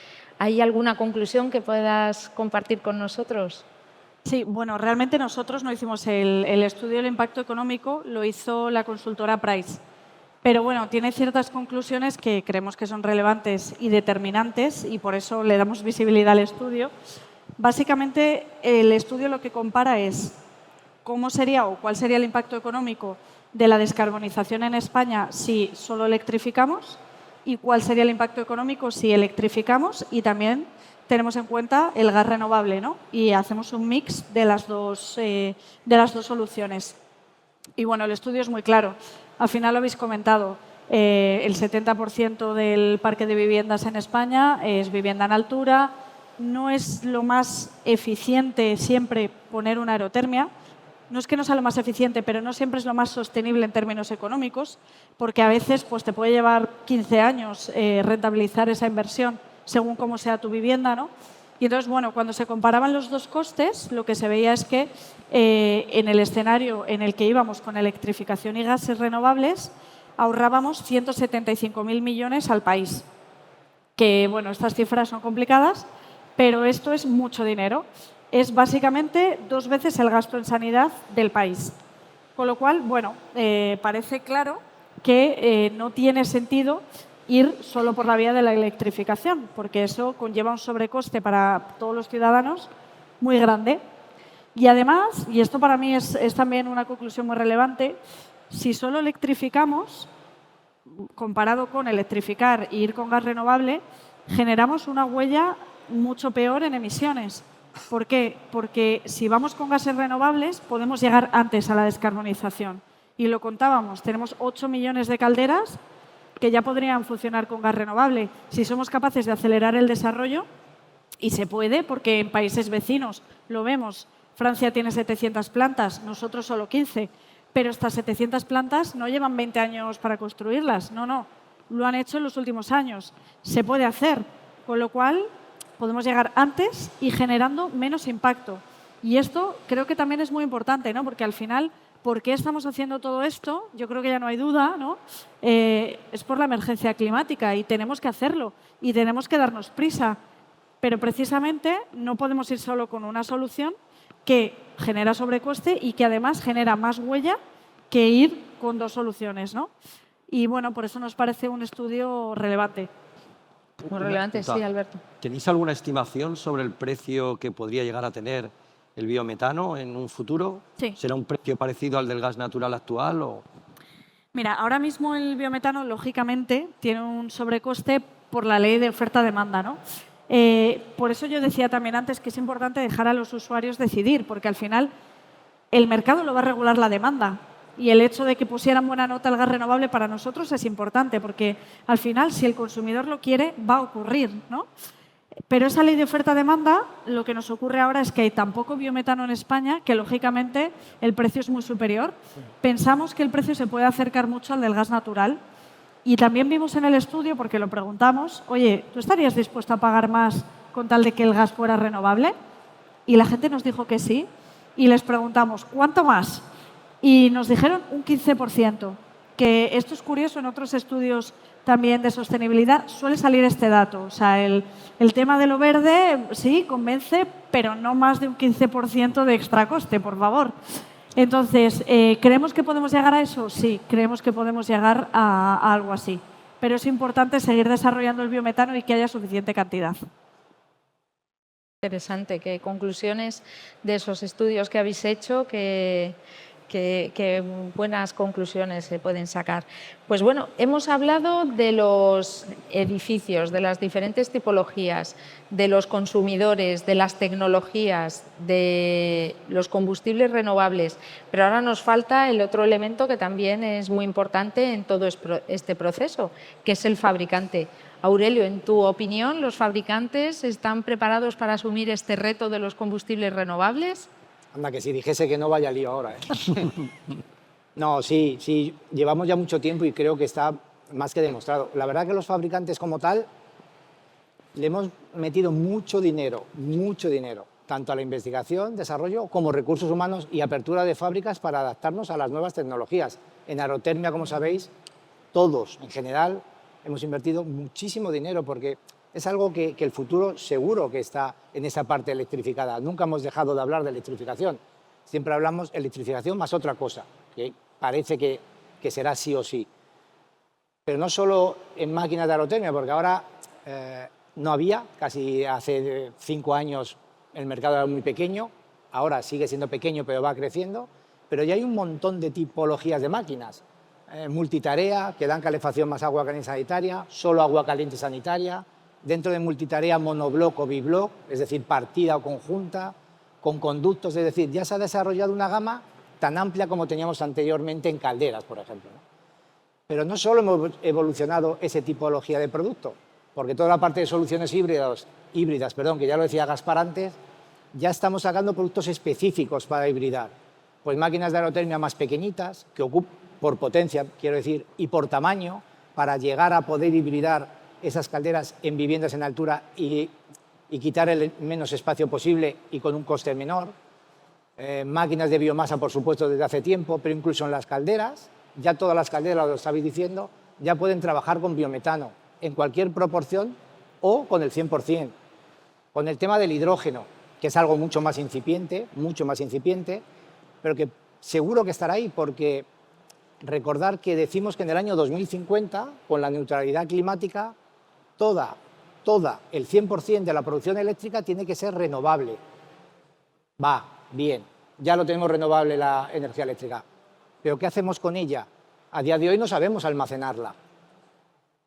¿Hay alguna conclusión que puedas compartir con nosotros? Sí, bueno, realmente nosotros no hicimos el estudio del impacto económico, lo hizo la consultora Price. Pero bueno, tiene ciertas conclusiones que creemos que son relevantes y determinantes y por eso le damos visibilidad al estudio. Básicamente, el estudio lo que compara es cómo sería o cuál sería el impacto económico de la descarbonización en España si solo electrificamos y cuál sería el impacto económico si electrificamos y también tenemos en cuenta el gas renovable, ¿no? Y hacemos un mix de las dos soluciones. Y bueno, el estudio es muy claro. Al final lo habéis comentado. El 70% del parque de viviendas en España es vivienda en altura. No es lo más eficiente siempre poner una aerotermia. No es que no sea lo más eficiente, pero no siempre es lo más sostenible en términos económicos, porque a veces pues, te puede llevar 15 años rentabilizar esa inversión según cómo sea tu vivienda, ¿no? Y entonces, bueno, cuando se comparaban los dos costes, lo que se veía es que en el escenario en el que íbamos con electrificación y gases renovables, ahorrábamos 175.000 millones al país. Que, bueno, estas cifras son complicadas, pero esto es mucho dinero. Es básicamente 2 veces el gasto en sanidad del país. Con lo cual, bueno, parece claro que no tiene sentido ir solo por la vía de la electrificación, porque eso conlleva un sobrecoste para todos los ciudadanos muy grande. Y además, y esto para mí es también una conclusión muy relevante, si solo electrificamos, comparado con electrificar e ir con gas renovable, generamos una huella mucho peor en emisiones. ¿Por qué? Porque si vamos con gases renovables podemos llegar antes a la descarbonización. Y lo contábamos, tenemos 8 millones de calderas que ya podrían funcionar con gas renovable. Si somos capaces de acelerar el desarrollo, y se puede, porque en países vecinos lo vemos, Francia tiene 700 plantas, nosotros solo 15, pero estas 700 plantas no llevan 20 años para construirlas, no, lo han hecho en los últimos años. Se puede hacer, con lo cual podemos llegar antes y generando menos impacto. Y esto creo que también es muy importante, ¿no? Porque al final, ¿por qué estamos haciendo todo esto? Yo creo que ya no hay duda, ¿no? Es por la emergencia climática y tenemos que hacerlo y tenemos que darnos prisa. Pero precisamente no podemos ir solo con una solución que genera sobrecoste y que además genera más huella que ir con 2 soluciones, ¿no? Y bueno, por eso nos parece un estudio relevante. Muy relevante, sí, Alberto. ¿Tenéis alguna estimación sobre el precio que podría llegar a tener el biometano en un futuro? Sí. ¿Será un precio parecido al del gas natural actual? Mira, ahora mismo el biometano, lógicamente, tiene un sobrecoste por la ley de oferta-demanda, ¿no? Por eso yo decía también antes que es importante dejar a los usuarios decidir, porque al final el mercado lo va a regular la demanda. Y el hecho de que pusieran buena nota al gas renovable para nosotros es importante, porque al final, si el consumidor lo quiere, va a ocurrir, ¿no? Pero esa ley de oferta-demanda, lo que nos ocurre ahora es que hay tan poco biometano en España que, lógicamente, el precio es muy superior. Pensamos que el precio se puede acercar mucho al del gas natural. Y también vimos en el estudio, porque lo preguntamos, oye, ¿tú estarías dispuesto a pagar más con tal de que el gas fuera renovable? Y la gente nos dijo que sí. Y les preguntamos, ¿cuánto más? Y nos dijeron un 15%, que esto es curioso, en otros estudios también de sostenibilidad suele salir este dato. O sea, el tema de lo verde sí convence, pero no más de un 15% de extracoste, por favor. Entonces, ¿creemos que podemos llegar a eso? Sí, creemos que podemos llegar a algo así. Pero es importante seguir desarrollando el biometano y que haya suficiente cantidad. Interesante. ¿Qué conclusiones de esos estudios que habéis hecho? ¿Qué buenas conclusiones se pueden sacar? Pues bueno, hemos hablado de los edificios, de las diferentes tipologías, de los consumidores, de las tecnologías, de los combustibles renovables, pero ahora nos falta el otro elemento que también es muy importante en todo este proceso, que es el fabricante. Aurelio, en tu opinión, ¿los fabricantes están preparados para asumir este reto de los combustibles renovables? Anda, que si dijese que no, vaya lío ahora, ¿eh? No, sí, llevamos ya mucho tiempo y creo que está más que demostrado. La verdad que los fabricantes como tal le hemos metido mucho dinero, tanto a la investigación, desarrollo, como recursos humanos y apertura de fábricas para adaptarnos a las nuevas tecnologías. En aerotermia, como sabéis, todos en general hemos invertido muchísimo dinero porque es algo que el futuro seguro que está en esa parte electrificada. Nunca hemos dejado de hablar de electrificación. Siempre hablamos electrificación más otra cosa, que parece que será sí o sí. Pero no solo en máquinas de aerotermia, porque ahora no había, casi hace 5 años el mercado era muy pequeño, ahora sigue siendo pequeño pero va creciendo, pero ya hay un montón de tipologías de máquinas. Multitarea, que dan calefacción más agua caliente sanitaria, solo agua caliente sanitaria, dentro de multitarea monobloc o bibloc, es decir, partida o conjunta, con conductos, es decir, ya se ha desarrollado una gama tan amplia como teníamos anteriormente en calderas, por ejemplo, ¿no? Pero no solo hemos evolucionado esa tipología de producto, porque toda la parte de soluciones híbridas, que ya lo decía Gaspar antes, ya estamos sacando productos específicos para hibridar. Pues máquinas de aerotermia más pequeñitas, que ocupan por potencia, quiero decir, y por tamaño, para llegar a poder hibridar esas calderas en viviendas en altura y y quitar el menos espacio posible y con un coste menor. Máquinas de biomasa, por supuesto, desde hace tiempo, pero incluso en las calderas, ya todas las calderas, lo estabais diciendo, ya pueden trabajar con biometano en cualquier proporción o con el 100%. Con el tema del hidrógeno, que es algo mucho más incipiente, pero que seguro que estará ahí, porque recordar que decimos que en el año 2050, con la neutralidad climática, toda el 100% de la producción eléctrica tiene que ser renovable. Va, bien, ya lo tenemos renovable la energía eléctrica, pero ¿qué hacemos con ella? A día de hoy no sabemos almacenarla.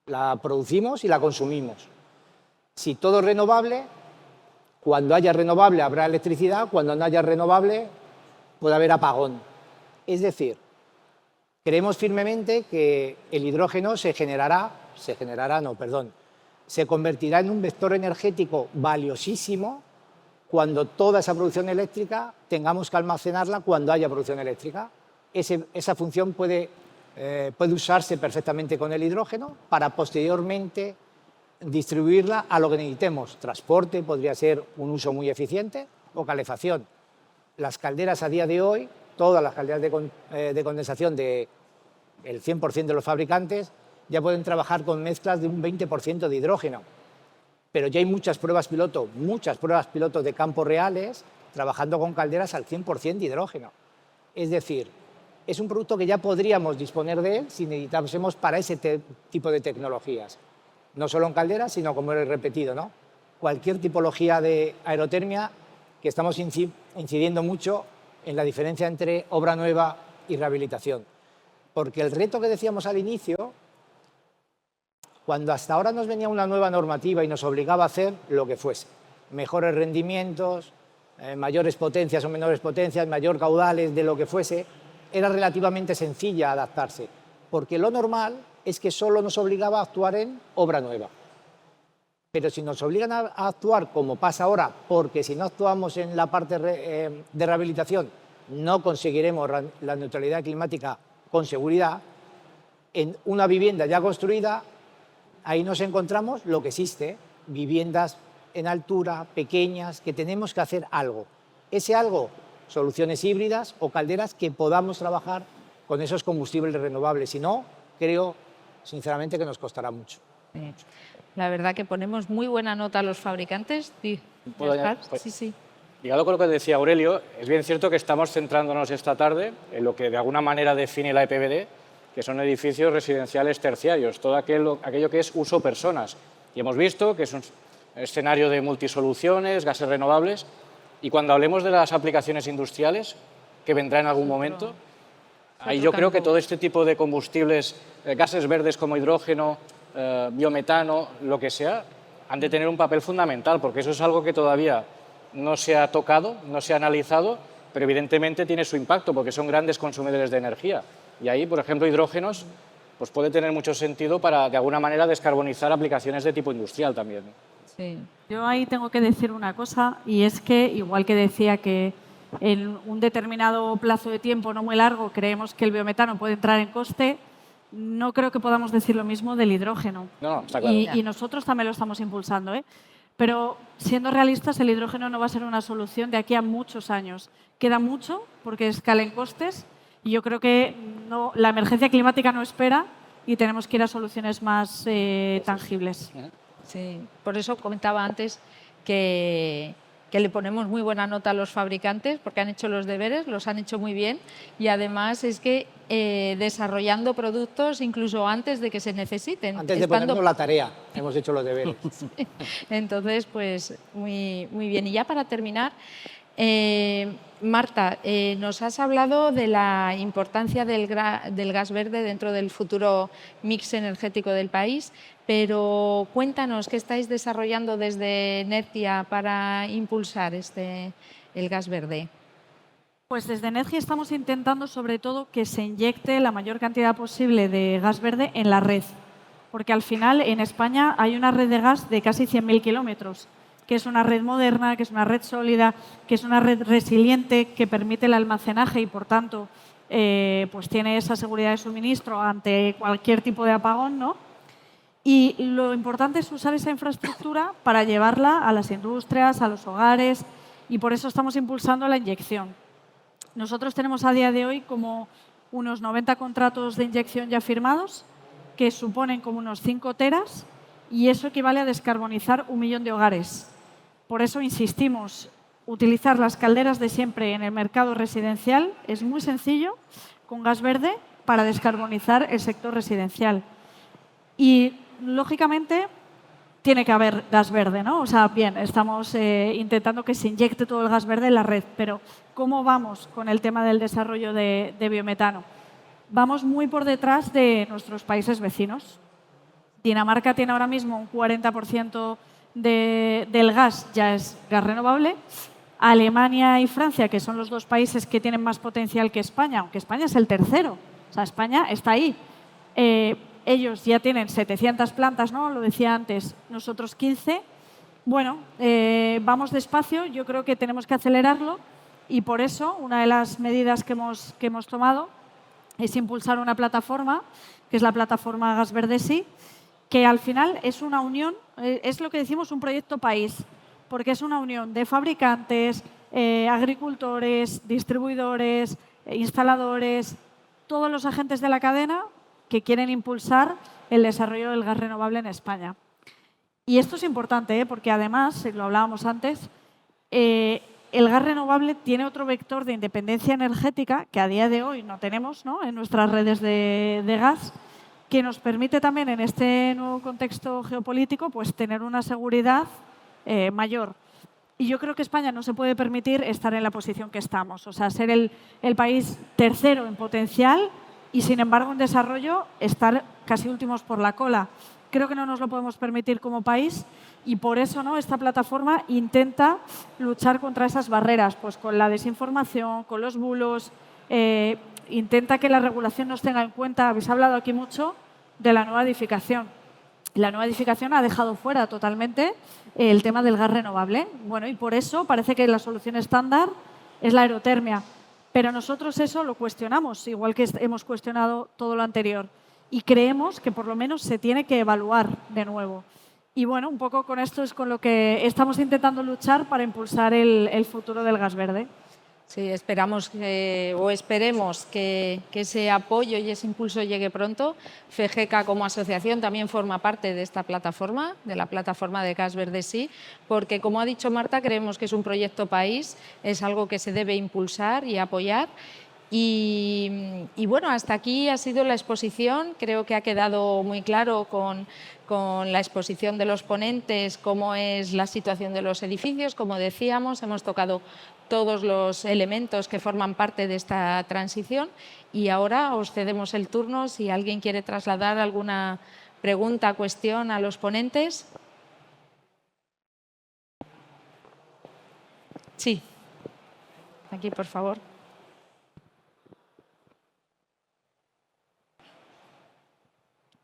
La producimos y la consumimos. Si todo es renovable, cuando haya renovable habrá electricidad, cuando no haya renovable puede haber apagón. Es decir, creemos firmemente que el hidrógeno se convertirá en un vector energético valiosísimo cuando toda esa producción eléctrica tengamos que almacenarla cuando haya producción eléctrica. Esa función puede usarse perfectamente con el hidrógeno para posteriormente distribuirla a lo que necesitemos. Transporte podría ser un uso muy eficiente o calefacción. Las calderas a día de hoy, todas las calderas de condensación del 100% de los fabricantes, ya pueden trabajar con mezclas de un 20% de hidrógeno. Pero ya hay muchas pruebas piloto de campo reales trabajando con calderas al 100% de hidrógeno. Es decir, es un producto que ya podríamos disponer de él si necesitásemos para ese tipo de tecnologías. No solo en calderas, sino, como he repetido, ¿no? Cualquier tipología de aerotermia, que estamos incidiendo mucho en la diferencia entre obra nueva y rehabilitación. Porque el reto que decíamos al inicio, cuando hasta ahora nos venía una nueva normativa y nos obligaba a hacer lo que fuese, mejores rendimientos, mayores potencias o menores potencias, mayor caudales de lo que fuese, era relativamente sencilla adaptarse, porque lo normal es que solo nos obligaba a actuar en obra nueva. Pero si nos obligan a actuar como pasa ahora, porque si no actuamos en la parte de rehabilitación no conseguiremos la neutralidad climática con seguridad, en una vivienda ya construida, ahí nos encontramos lo que existe, viviendas en altura, pequeñas, que tenemos que hacer algo. Ese algo, soluciones híbridas o calderas que podamos trabajar con esos combustibles renovables. Si no, creo sinceramente que nos costará mucho. La verdad que ponemos muy buena nota a los fabricantes. Sí. Sí. Ligado con lo que decía Aurelio, es bien cierto que estamos centrándonos esta tarde en lo que de alguna manera define la EPBD, que son edificios residenciales terciarios, todo aquello que es uso personas. Y hemos visto que es un escenario de multisoluciones, gases renovables, y cuando hablemos de las aplicaciones industriales, que vendrá en algún momento, ahí yo creo que todo este tipo de combustibles, gases verdes como hidrógeno, biometano, lo que sea, han de tener un papel fundamental, porque eso es algo que todavía no se ha tocado, no se ha analizado, pero evidentemente tiene su impacto, porque son grandes consumidores de energía. Y ahí, por ejemplo, hidrógenos, pues puede tener mucho sentido para, de alguna manera, descarbonizar aplicaciones de tipo industrial también. Sí. Yo ahí tengo que decir una cosa, y es que, igual que decía que en un determinado plazo de tiempo no muy largo creemos que el biometano puede entrar en coste, no creo que podamos decir lo mismo del hidrógeno. No, está claro. Y nosotros también lo estamos impulsando, ¿eh? Pero siendo realistas, el hidrógeno no va a ser una solución de aquí a muchos años. Queda mucho porque escalen costes y yo creo que la emergencia climática no espera y tenemos que ir a soluciones más tangibles. Sí, por eso comentaba antes que le ponemos muy buena nota a los fabricantes porque han hecho los deberes, los han hecho muy bien y además es que desarrollando productos incluso antes de que se necesiten. Antes de ponernos la tarea, hemos hecho los deberes. Entonces, pues muy bien. Y ya para terminar, Marta, nos has hablado de la importancia del gas verde dentro del futuro mix energético del país, pero cuéntanos qué estáis desarrollando desde Nergia para impulsar el gas verde. Pues desde Nergia estamos intentando sobre todo que se inyecte la mayor cantidad posible de gas verde en la red, porque al final en España hay una red de gas de casi 100.000 kilómetros, que es una red moderna, que es una red sólida, que es una red resiliente, que permite el almacenaje y, por tanto, pues tiene esa seguridad de suministro ante cualquier tipo de apagón, ¿no? Y lo importante es usar esa infraestructura para llevarla a las industrias, a los hogares, y por eso estamos impulsando la inyección. Nosotros tenemos a día de hoy como unos 90 contratos de inyección ya firmados, que suponen como unos 5 teras, y eso equivale a descarbonizar 1 millón de hogares. Por eso insistimos, utilizar las calderas de siempre en el mercado residencial es muy sencillo, con gas verde, para descarbonizar el sector residencial. Y, lógicamente, tiene que haber gas verde, ¿no? O sea, bien, estamos intentando que se inyecte todo el gas verde en la red, pero ¿cómo vamos con el tema del desarrollo de biometano? Vamos muy por detrás de nuestros países vecinos. Dinamarca tiene ahora mismo un 40% del gas ya es gas renovable. Alemania y Francia, que son los 2 países que tienen más potencial que España, aunque España es el tercero, o sea, España está ahí. Ellos ya tienen 700 plantas, ¿no? Lo decía antes, nosotros 15. Bueno, vamos despacio, yo creo que tenemos que acelerarlo y por eso una de las medidas que hemos tomado es impulsar una plataforma, que es la plataforma Gas Verde Sí, que al final es una unión, es lo que decimos un proyecto país, porque es una unión de fabricantes, agricultores, distribuidores, instaladores, todos los agentes de la cadena que quieren impulsar el desarrollo del gas renovable en España. Y esto es importante, porque además, lo hablábamos antes, el gas renovable tiene otro vector de independencia energética que a día de hoy no tenemos, ¿no?, en nuestras redes de gas, que nos permite también en este nuevo contexto geopolítico pues, tener una seguridad mayor. Y yo creo que España no se puede permitir estar en la posición que estamos, o sea, ser el país tercero en potencial y, sin embargo, en desarrollo estar casi últimos por la cola. Creo que no nos lo podemos permitir como país y por eso, ¿no?, esta plataforma intenta luchar contra esas barreras, pues con la desinformación, con los bulos, intenta que la regulación nos tenga en cuenta. Habéis hablado aquí mucho de la nueva edificación. La nueva edificación ha dejado fuera totalmente el tema del gas renovable. Bueno, y por eso parece que la solución estándar es la aerotermia. Pero nosotros eso lo cuestionamos, igual que hemos cuestionado todo lo anterior. Y creemos que por lo menos se tiene que evaluar de nuevo. Y bueno, un poco con esto es con lo que estamos intentando luchar para impulsar el futuro del gas verde. Sí, esperemos que ese apoyo y ese impulso llegue pronto. FEGECA como asociación también forma parte de esta plataforma, de la plataforma de Gas Verde Sí, porque como ha dicho Marta, creemos que es un proyecto país, es algo que se debe impulsar y apoyar. Y bueno, hasta aquí ha sido la exposición. Creo que ha quedado muy claro con la exposición de los ponentes cómo es la situación de los edificios. Como decíamos, hemos tocado todos los elementos que forman parte de esta transición y ahora os cedemos el turno si alguien quiere trasladar alguna pregunta, cuestión a los ponentes. Sí, aquí por favor.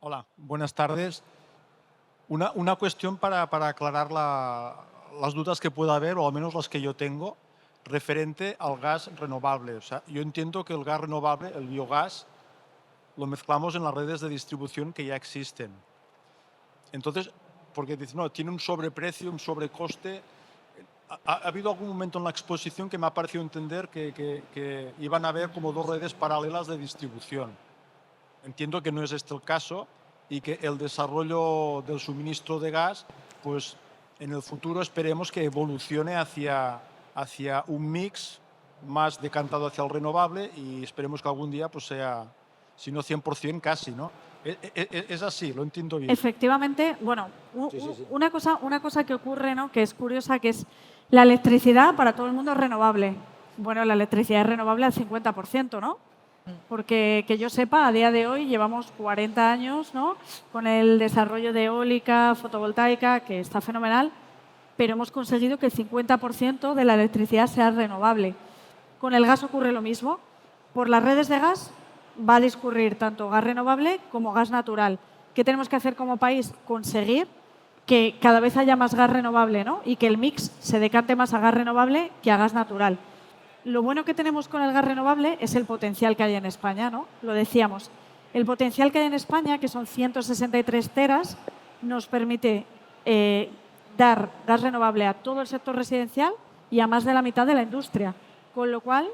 Hola, buenas tardes. Una cuestión para aclarar las dudas que pueda haber, o al menos las que yo tengo, referente al gas renovable. O sea, yo entiendo que el gas renovable, el biogás, lo mezclamos en las redes de distribución que ya existen. Entonces, porque dicen, no, tiene un sobreprecio, un sobrecoste. ¿Ha habido algún momento en la exposición que me ha parecido entender que iban a haber como 2 redes paralelas de distribución? Entiendo que no es este el caso y que el desarrollo del suministro de gas, pues en el futuro esperemos que evolucione hacia un mix más decantado hacia el renovable y esperemos que algún día pues sea, si no 100%, casi, ¿no? Es así, lo entiendo bien. Efectivamente, bueno, Sí. una cosa que ocurre, ¿no?, que es curiosa, que es la electricidad para todo el mundo es renovable. Bueno, la electricidad es renovable al 50%, ¿no? Porque que yo sepa, a día de hoy llevamos 40 años, ¿no?, con el desarrollo de eólica, fotovoltaica, que está fenomenal, pero hemos conseguido que el 50% de la electricidad sea renovable. Con el gas ocurre lo mismo. Por las redes de gas va a discurrir tanto gas renovable como gas natural. ¿Qué tenemos que hacer como país? Conseguir que cada vez haya más gas renovable, ¿no?, y que el mix se decante más a gas renovable que a gas natural. Lo bueno que tenemos con el gas renovable es el potencial que hay en España, ¿no? Lo decíamos. El potencial que hay en España, que son 163 teras, nos permite dar gas renovable a todo el sector residencial y a más de la mitad de la industria. Con lo cual,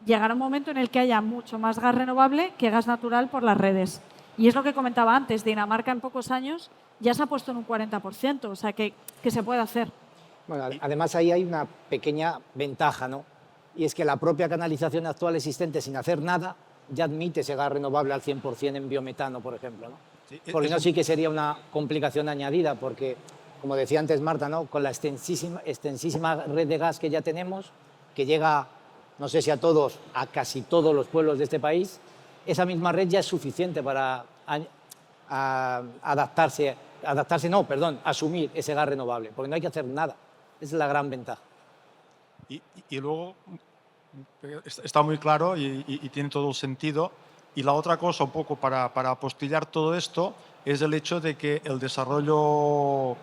llegará un momento en el que haya mucho más gas renovable que gas natural por las redes. Y es lo que comentaba antes, Dinamarca en pocos años ya se ha puesto en un 40%, o sea que se puede hacer. Bueno, además ahí hay una pequeña ventaja, ¿no? Y es que la propia canalización actual existente, sin hacer nada, ya admite ese gas renovable al 100% en biometano, por ejemplo, ¿no? Sí, Porque no sí que sería una complicación añadida, porque, como decía antes Marta, ¿no? Con la extensísima red de gas que ya tenemos, que llega, no sé si a todos, a casi todos los pueblos de este país, esa misma red ya es suficiente para asumir ese gas renovable, porque no hay que hacer nada. Esa es la gran ventaja. Y luego, está muy claro y tiene todo el sentido. Y la otra cosa, un poco para apostillar todo esto, es el hecho de que el desarrollo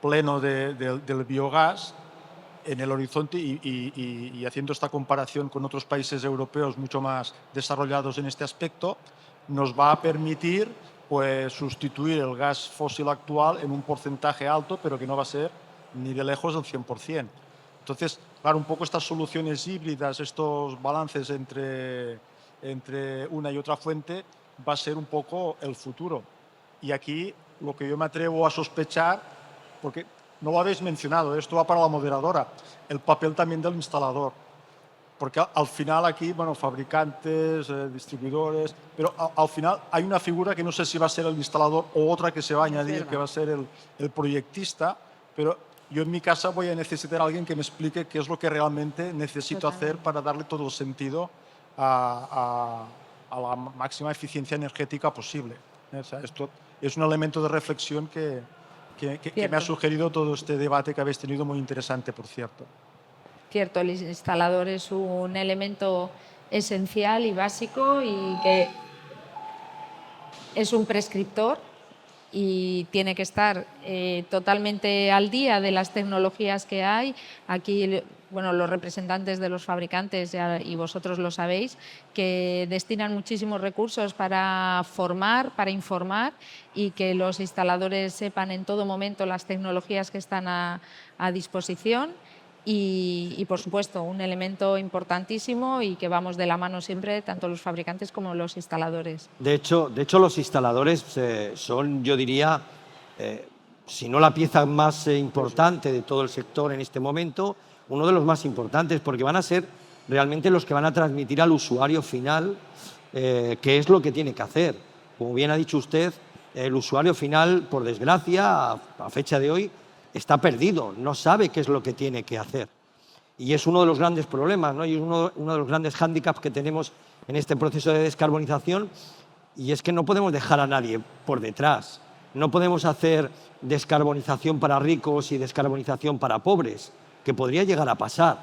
pleno del biogás en el horizonte y haciendo esta comparación con otros países europeos mucho más desarrollados en este aspecto, nos va a permitir pues, sustituir el gas fósil actual en un porcentaje alto, pero que no va a ser ni de lejos del 100%. Entonces, claro, un poco estas soluciones híbridas, estos balances entre una y otra fuente, va a ser un poco el futuro. Y aquí lo que yo me atrevo a sospechar, porque no lo habéis mencionado, esto va para la moderadora, el papel también del instalador. Porque al final aquí, bueno, fabricantes, distribuidores, pero al final hay una figura que no sé si va a ser el instalador o otra que se va a añadir, que va a ser el proyectista, pero yo en mi casa voy a necesitar a alguien que me explique qué es lo que realmente necesito hacer para darle todo el sentido a la máxima eficiencia energética posible. O sea, esto es un elemento de reflexión que me ha sugerido todo este debate que habéis tenido, muy interesante, por cierto. Cierto, el instalador es un elemento esencial y básico y que es un prescriptor y tiene que estar totalmente al día de las tecnologías que hay. Aquí, bueno, los representantes de los fabricantes, y vosotros lo sabéis, que destinan muchísimos recursos para formar, para informar y que los instaladores sepan en todo momento las tecnologías que están a disposición. Y, por supuesto, un elemento importantísimo y que vamos de la mano siempre, tanto los fabricantes como los instaladores. De hecho los instaladores son, yo diría, si no la pieza más importante de todo el sector en este momento, uno de los más importantes, porque van a ser realmente los que van a transmitir al usuario final qué es lo que tiene que hacer. Como bien ha dicho usted, el usuario final, por desgracia, a fecha de hoy, está perdido, no sabe qué es lo que tiene que hacer. Y es uno de los grandes problemas, ¿no? Y es uno de los grandes hándicaps que tenemos en este proceso de descarbonización, y es que no podemos dejar a nadie por detrás. No podemos hacer descarbonización para ricos y descarbonización para pobres, que podría llegar a pasar,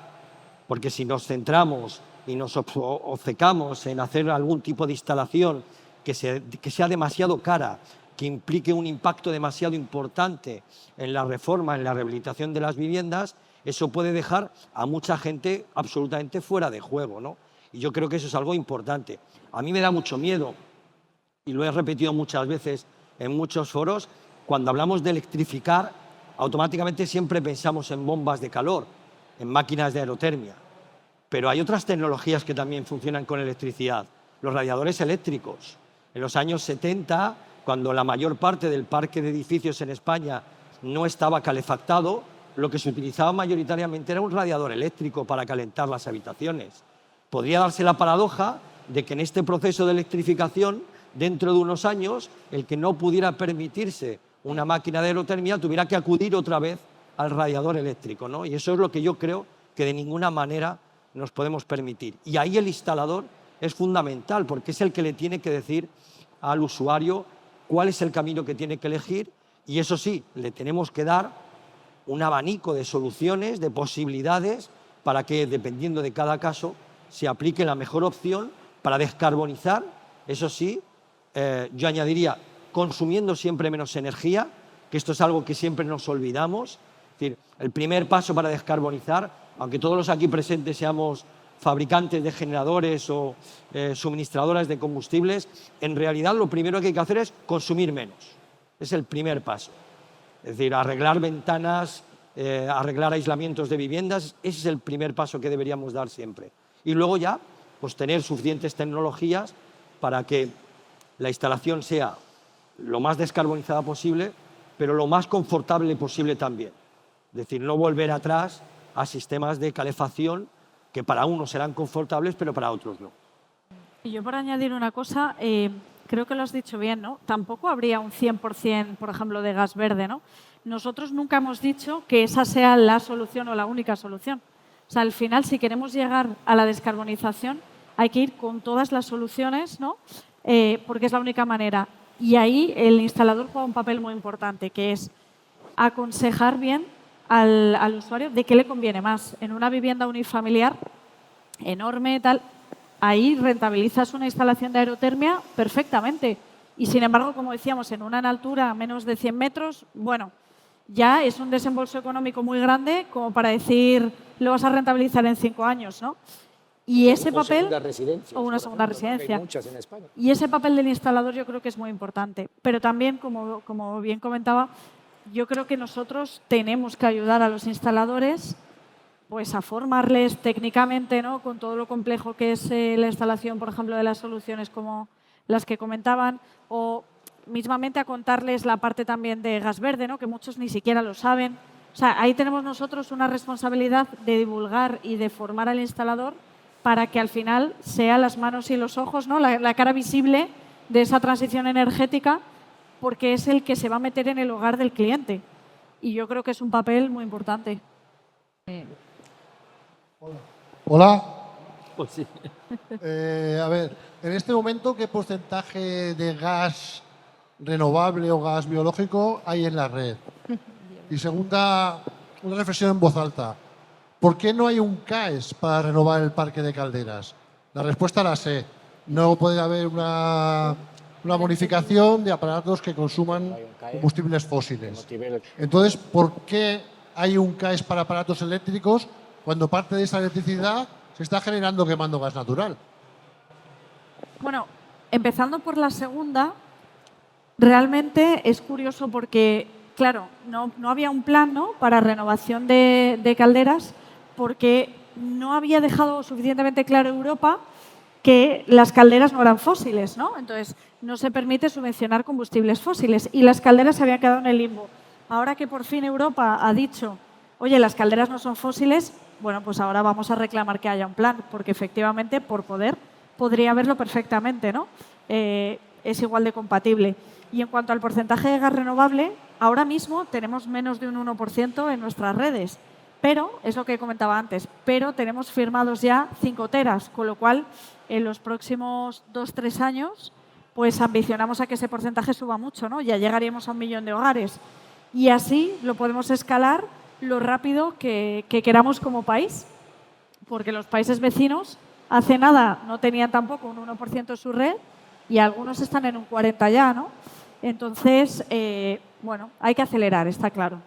porque si nos centramos y nos obcecamos en hacer algún tipo de instalación que sea demasiado cara, que implique un impacto demasiado importante en la reforma, en la rehabilitación de las viviendas, eso puede dejar a mucha gente absolutamente fuera de juego, ¿no? Y yo creo que eso es algo importante. A mí me da mucho miedo, y lo he repetido muchas veces en muchos foros, cuando hablamos de electrificar, automáticamente siempre pensamos en bombas de calor, en máquinas de aerotermia. Pero hay otras tecnologías que también funcionan con electricidad, los radiadores eléctricos. En los años 70, cuando la mayor parte del parque de edificios en España no estaba calefactado, lo que se utilizaba mayoritariamente era un radiador eléctrico para calentar las habitaciones. Podría darse la paradoja de que en este proceso de electrificación, dentro de unos años, el que no pudiera permitirse una máquina de aerotermia tuviera que acudir otra vez al radiador eléctrico, ¿no? Y eso es lo que yo creo que de ninguna manera nos podemos permitir. Y ahí el instalador es fundamental, porque es el que le tiene que decir al usuario cuál es el camino que tiene que elegir, y eso sí, le tenemos que dar un abanico de soluciones, de posibilidades, para que, dependiendo de cada caso, se aplique la mejor opción para descarbonizar. Eso sí, yo añadiría, consumiendo siempre menos energía, que esto es algo que siempre nos olvidamos. Es decir, el primer paso para descarbonizar, aunque todos los aquí presentes seamos fabricantes de generadores o suministradoras de combustibles, en realidad lo primero que hay que hacer es consumir menos. Es el primer paso. Es decir, arreglar ventanas, arreglar aislamientos de viviendas, ese es el primer paso que deberíamos dar siempre. Y luego ya, pues tener suficientes tecnologías para que la instalación sea lo más descarbonizada posible, pero lo más confortable posible también. Es decir, no volver atrás a sistemas de calefacción que para unos serán confortables, pero para otros no. Y yo, por añadir una cosa, creo que lo has dicho bien, ¿no? Tampoco habría un 100%, por ejemplo, de gas verde, ¿no? Nosotros nunca hemos dicho que esa sea la solución o la única solución. O sea, al final, si queremos llegar a la descarbonización, hay que ir con todas las soluciones, ¿no? Porque es la única manera. Y ahí el instalador juega un papel muy importante, que es aconsejar bien al usuario de qué le conviene más. En una vivienda unifamiliar enorme, tal, ahí rentabilizas una instalación de aerotermia perfectamente. Y sin embargo, como decíamos, en una altura a menos de 100 metros, bueno, ya es un desembolso económico muy grande como para decir lo vas a rentabilizar en 5 años, ¿no? Y ese papel, o una segunda residencia. Hay muchas en España. Y ese papel del instalador yo creo que es muy importante. Pero también, como bien comentaba, yo creo que nosotros tenemos que ayudar a los instaladores pues, a formarles técnicamente, ¿no? Con todo lo complejo que es la instalación, por ejemplo, de las soluciones como las que comentaban, o mismamente a contarles la parte también de gas verde, ¿no? Que muchos ni siquiera lo saben. O sea, ahí tenemos nosotros una responsabilidad de divulgar y de formar al instalador para que al final sea las manos y los ojos, ¿no? La cara visible de esa transición energética, porque es el que se va a meter en el hogar del cliente. Y yo creo que es un papel muy importante. Hola. Pues sí. A ver, en este momento, ¿qué porcentaje de gas renovable o gas biológico hay en la red? Y segunda, una reflexión en voz alta. ¿Por qué no hay un CAES para renovar el parque de calderas? La respuesta la sé. No puede haber una bonificación de aparatos que consuman combustibles fósiles. Entonces, ¿por qué hay un CAES para aparatos eléctricos cuando parte de esa electricidad se está generando quemando gas natural? Bueno, empezando por la segunda, realmente es curioso porque, claro, no había un plan, ¿no? Para renovación de calderas porque no había dejado suficientemente claro Europa que las calderas no eran fósiles, ¿no? Entonces, no se permite subvencionar combustibles fósiles y las calderas se habían quedado en el limbo. Ahora que por fin Europa ha dicho, oye, las calderas no son fósiles, bueno, pues ahora vamos a reclamar que haya un plan, porque efectivamente, por poder, podría haberlo perfectamente, ¿no? Es igual de compatible. Y en cuanto al porcentaje de gas renovable, ahora mismo tenemos menos de un 1% en nuestras redes. Pero, es lo que comentaba antes, pero tenemos firmados ya 5 teras, con lo cual en los próximos 2-3 años pues ambicionamos a que ese porcentaje suba mucho, ¿no? Ya llegaríamos a 1 millón de hogares. Y así lo podemos escalar lo rápido que queramos como país, porque los países vecinos hace nada no tenían tampoco un 1% de su red y algunos están en un 40% ya, ¿no? Entonces, bueno, hay que acelerar, está claro.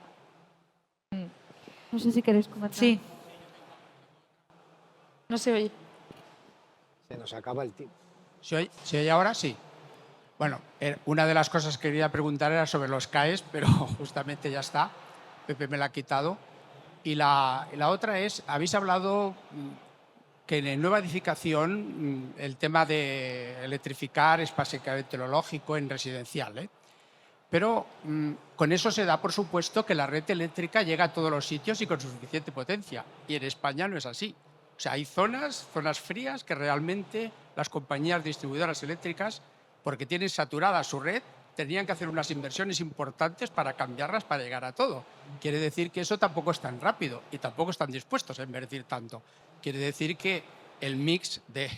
No sé si queréis comentar. Sí. No se oye. Se nos acaba el tiempo. ¿Se oye ahora? Sí. Bueno, una de las cosas que quería preguntar era sobre los CAES, pero justamente ya está. Pepe me la ha quitado. Y la otra es, habéis hablado que en nueva edificación el tema de electrificar es básicamente lo lógico en residencial, ¿eh? Pero con eso se da por supuesto que la red eléctrica llega a todos los sitios y con suficiente potencia. Y en España no es así. O sea, hay zonas frías que realmente las compañías distribuidoras eléctricas, porque tienen saturada su red, tendrían que hacer unas inversiones importantes para cambiarlas para llegar a todo. Quiere decir que eso tampoco es tan rápido y tampoco están dispuestos a invertir tanto. Quiere decir que el mix de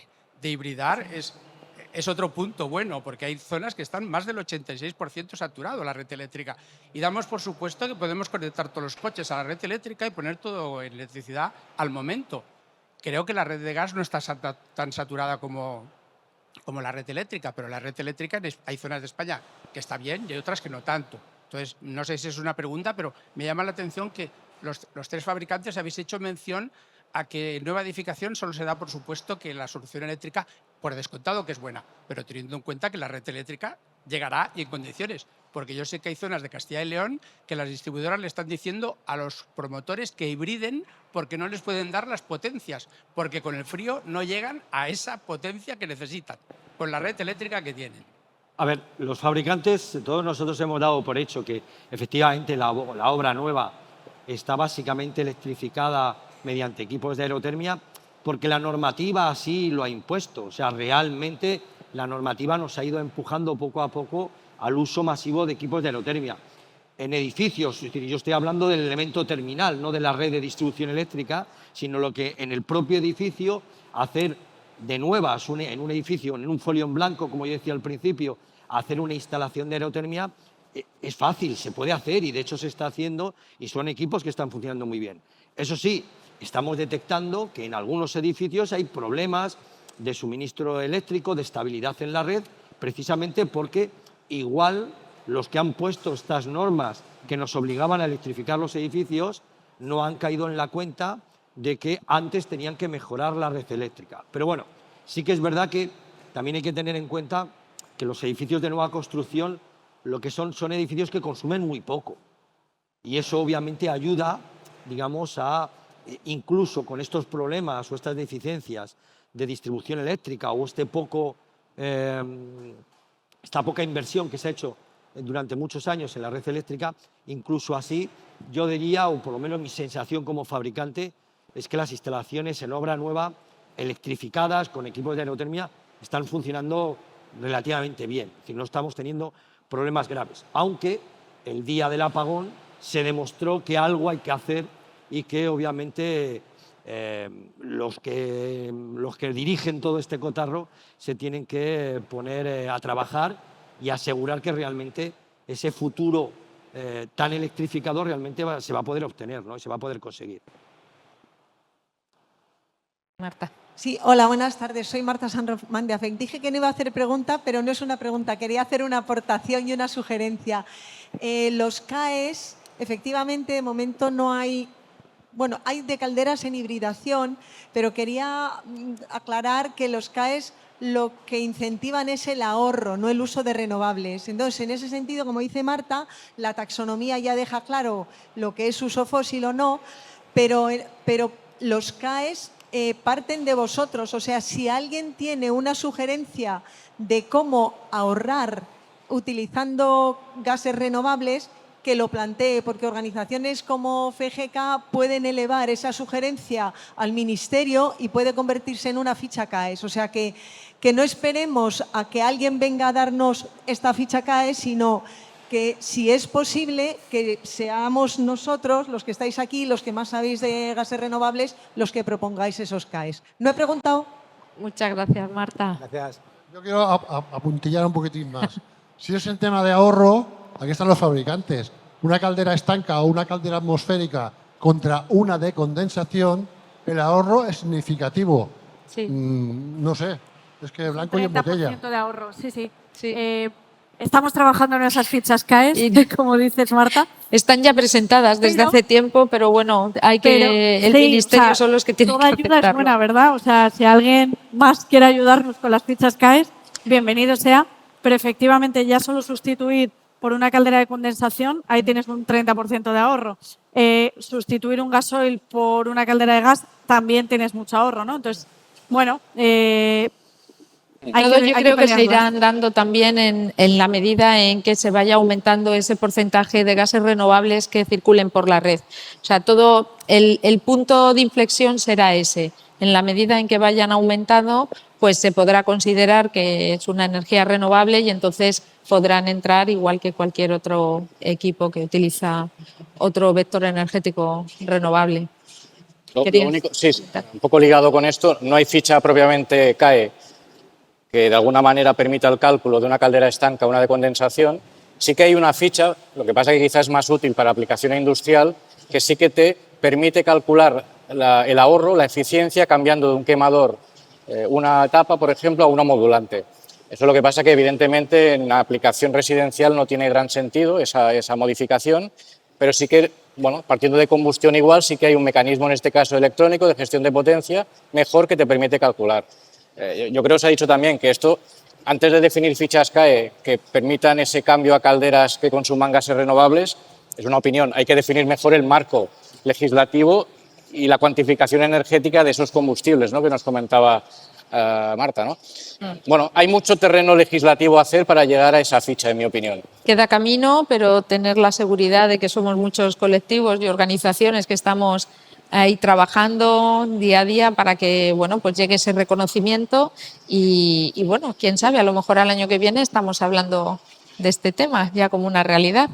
hibridar es otro punto bueno, porque hay zonas que están más del 86% saturado la red eléctrica. Y damos por supuesto que podemos conectar todos los coches a la red eléctrica y poner todo en electricidad al momento. Creo que la red de gas no está tan saturada como la red eléctrica, pero la red eléctrica hay zonas de España que está bien y hay otras que no tanto. Entonces, no sé si es una pregunta, pero me llama la atención que los 3 fabricantes habéis hecho mención a que en nueva edificación solo se da por supuesto que la solución eléctrica, por descontado que es buena, pero teniendo en cuenta que la red eléctrica llegará y en condiciones. Porque yo sé que hay zonas de Castilla y León que las distribuidoras le están diciendo a los promotores que hibriden porque no les pueden dar las potencias, porque con el frío no llegan a esa potencia que necesitan, con la red eléctrica que tienen. A ver, los fabricantes, todos nosotros hemos dado por hecho que efectivamente la obra nueva está básicamente electrificada mediante equipos de aerotermia porque la normativa así lo ha impuesto. O sea, realmente la normativa nos ha ido empujando poco a poco al uso masivo de equipos de aerotermia. En edificios, es decir, yo estoy hablando del elemento terminal, no de la red de distribución eléctrica, sino lo que en el propio edificio hacer de nuevas en un edificio, en un folio en blanco, como yo decía al principio, hacer una instalación de aerotermia es fácil, se puede hacer y de hecho se está haciendo y son equipos que están funcionando muy bien. Eso sí, estamos detectando que en algunos edificios hay problemas de suministro eléctrico, de estabilidad en la red, precisamente porque igual los que han puesto estas normas que nos obligaban a electrificar los edificios no han caído en la cuenta de que antes tenían que mejorar la red eléctrica. Pero bueno, sí que es verdad que también hay que tener en cuenta que los edificios de nueva construcción lo que son edificios que consumen muy poco. Y eso obviamente ayuda, digamos, a incluso con estos problemas o estas deficiencias de distribución eléctrica o esta poca inversión que se ha hecho durante muchos años en la red eléctrica, incluso así, yo diría, o por lo menos mi sensación como fabricante, es que las instalaciones en obra nueva, electrificadas, con equipos de aerotermia, están funcionando relativamente bien. Es decir, no estamos teniendo problemas graves, aunque el día del apagón se demostró que algo hay que hacer y que obviamente los que dirigen todo este cotarro se tienen que poner a trabajar y asegurar que realmente ese futuro tan electrificado realmente se va a poder obtener, ¿no? Y se va a poder conseguir. Marta. Sí, hola, buenas tardes. Soy Marta San Román de AFEC. Dije que no iba a hacer pregunta, pero no es una pregunta. Quería hacer una aportación y una sugerencia. Los CAEs, efectivamente, de momento no hay... Bueno, hay de calderas en hibridación, pero quería aclarar que los CAEs lo que incentivan es el ahorro, no el uso de renovables. Entonces, en ese sentido, como dice Marta, la taxonomía ya deja claro lo que es uso fósil o no, pero los CAEs parten de vosotros. O sea, si alguien tiene una sugerencia de cómo ahorrar utilizando gases renovables, que lo plantee, porque organizaciones como FGK pueden elevar esa sugerencia al Ministerio y puede convertirse en una ficha CAES. O sea, que no esperemos a que alguien venga a darnos esta ficha CAES, sino que, si es posible, que seamos nosotros, los que estáis aquí, los que más sabéis de gases renovables, los que propongáis esos CAES. ¿No he preguntado? Muchas gracias, Marta. Gracias. Yo quiero apuntillar un poquitín más. Si es el tema de ahorro, aquí están los fabricantes. Una caldera estanca o una caldera atmosférica contra una de condensación, el ahorro es significativo. Sí. No sé, es que blanco y en botella. 30% de ahorro, sí, sí. Sí. Estamos trabajando en esas fichas CAES, como dices, Marta. Están ya presentadas desde Pero- hace tiempo, pero bueno, el sí, Ministerio o sea, son los que tienen toda que ayuda es aceptarlo. buena, ¿verdad? O sea, si alguien más quiere ayudarnos con las fichas CAES, bienvenido sea. Pero efectivamente, ya solo sustituir por una caldera de condensación, ahí tienes un 30% de ahorro. Sustituir un gasoil por una caldera de gas, también tienes mucho ahorro, ¿no? Entonces, bueno, Yo creo que se irán dando también en la medida en que se vaya aumentando ese porcentaje de gases renovables que circulen por la red. O sea, todo el punto de inflexión será ese. En la medida en que vayan aumentando, pues se podrá considerar que es una energía renovable y entonces podrán entrar igual que cualquier otro equipo que utiliza otro vector energético renovable. Lo ¿Querías? único, sí, un poco ligado con esto, no hay ficha propiamente CAE que de alguna manera permita el cálculo de una caldera estanca o una de condensación. Sí que hay una ficha, lo que pasa es que quizás es más útil para aplicación industrial, que sí que te permite calcular el ahorro, la eficiencia, cambiando de un quemador una etapa, por ejemplo, a una modulante. Eso es lo que pasa que, evidentemente, en la aplicación residencial no tiene gran sentido esa modificación, pero sí que bueno, partiendo de combustión igual, sí que hay un mecanismo, en este caso electrónico, de gestión de potencia mejor que te permite calcular. Yo creo que se ha dicho también que esto, antes de definir fichas CAE que permitan ese cambio a calderas que consuman gases renovables, es una opinión, hay que definir mejor el marco legislativo y la cuantificación energética de esos combustibles, ¿no?, que nos comentaba Marta, ¿no? Bueno, hay mucho terreno legislativo a hacer para llegar a esa ficha, en mi opinión. Queda camino, pero tener la seguridad de que somos muchos colectivos y organizaciones que estamos ahí trabajando día a día para que, bueno, pues llegue ese reconocimiento y bueno, quién sabe, a lo mejor al año que viene estamos hablando de este tema ya como una realidad.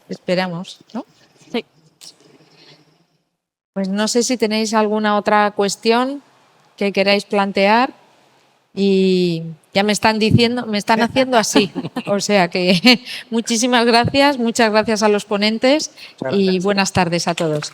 Esperamos, ¿no? Sí. Pues no sé si tenéis alguna otra cuestión que queráis plantear y ya me están diciendo, me están haciendo así. O sea que muchísimas gracias, muchas gracias a los ponentes y buenas tardes a todos.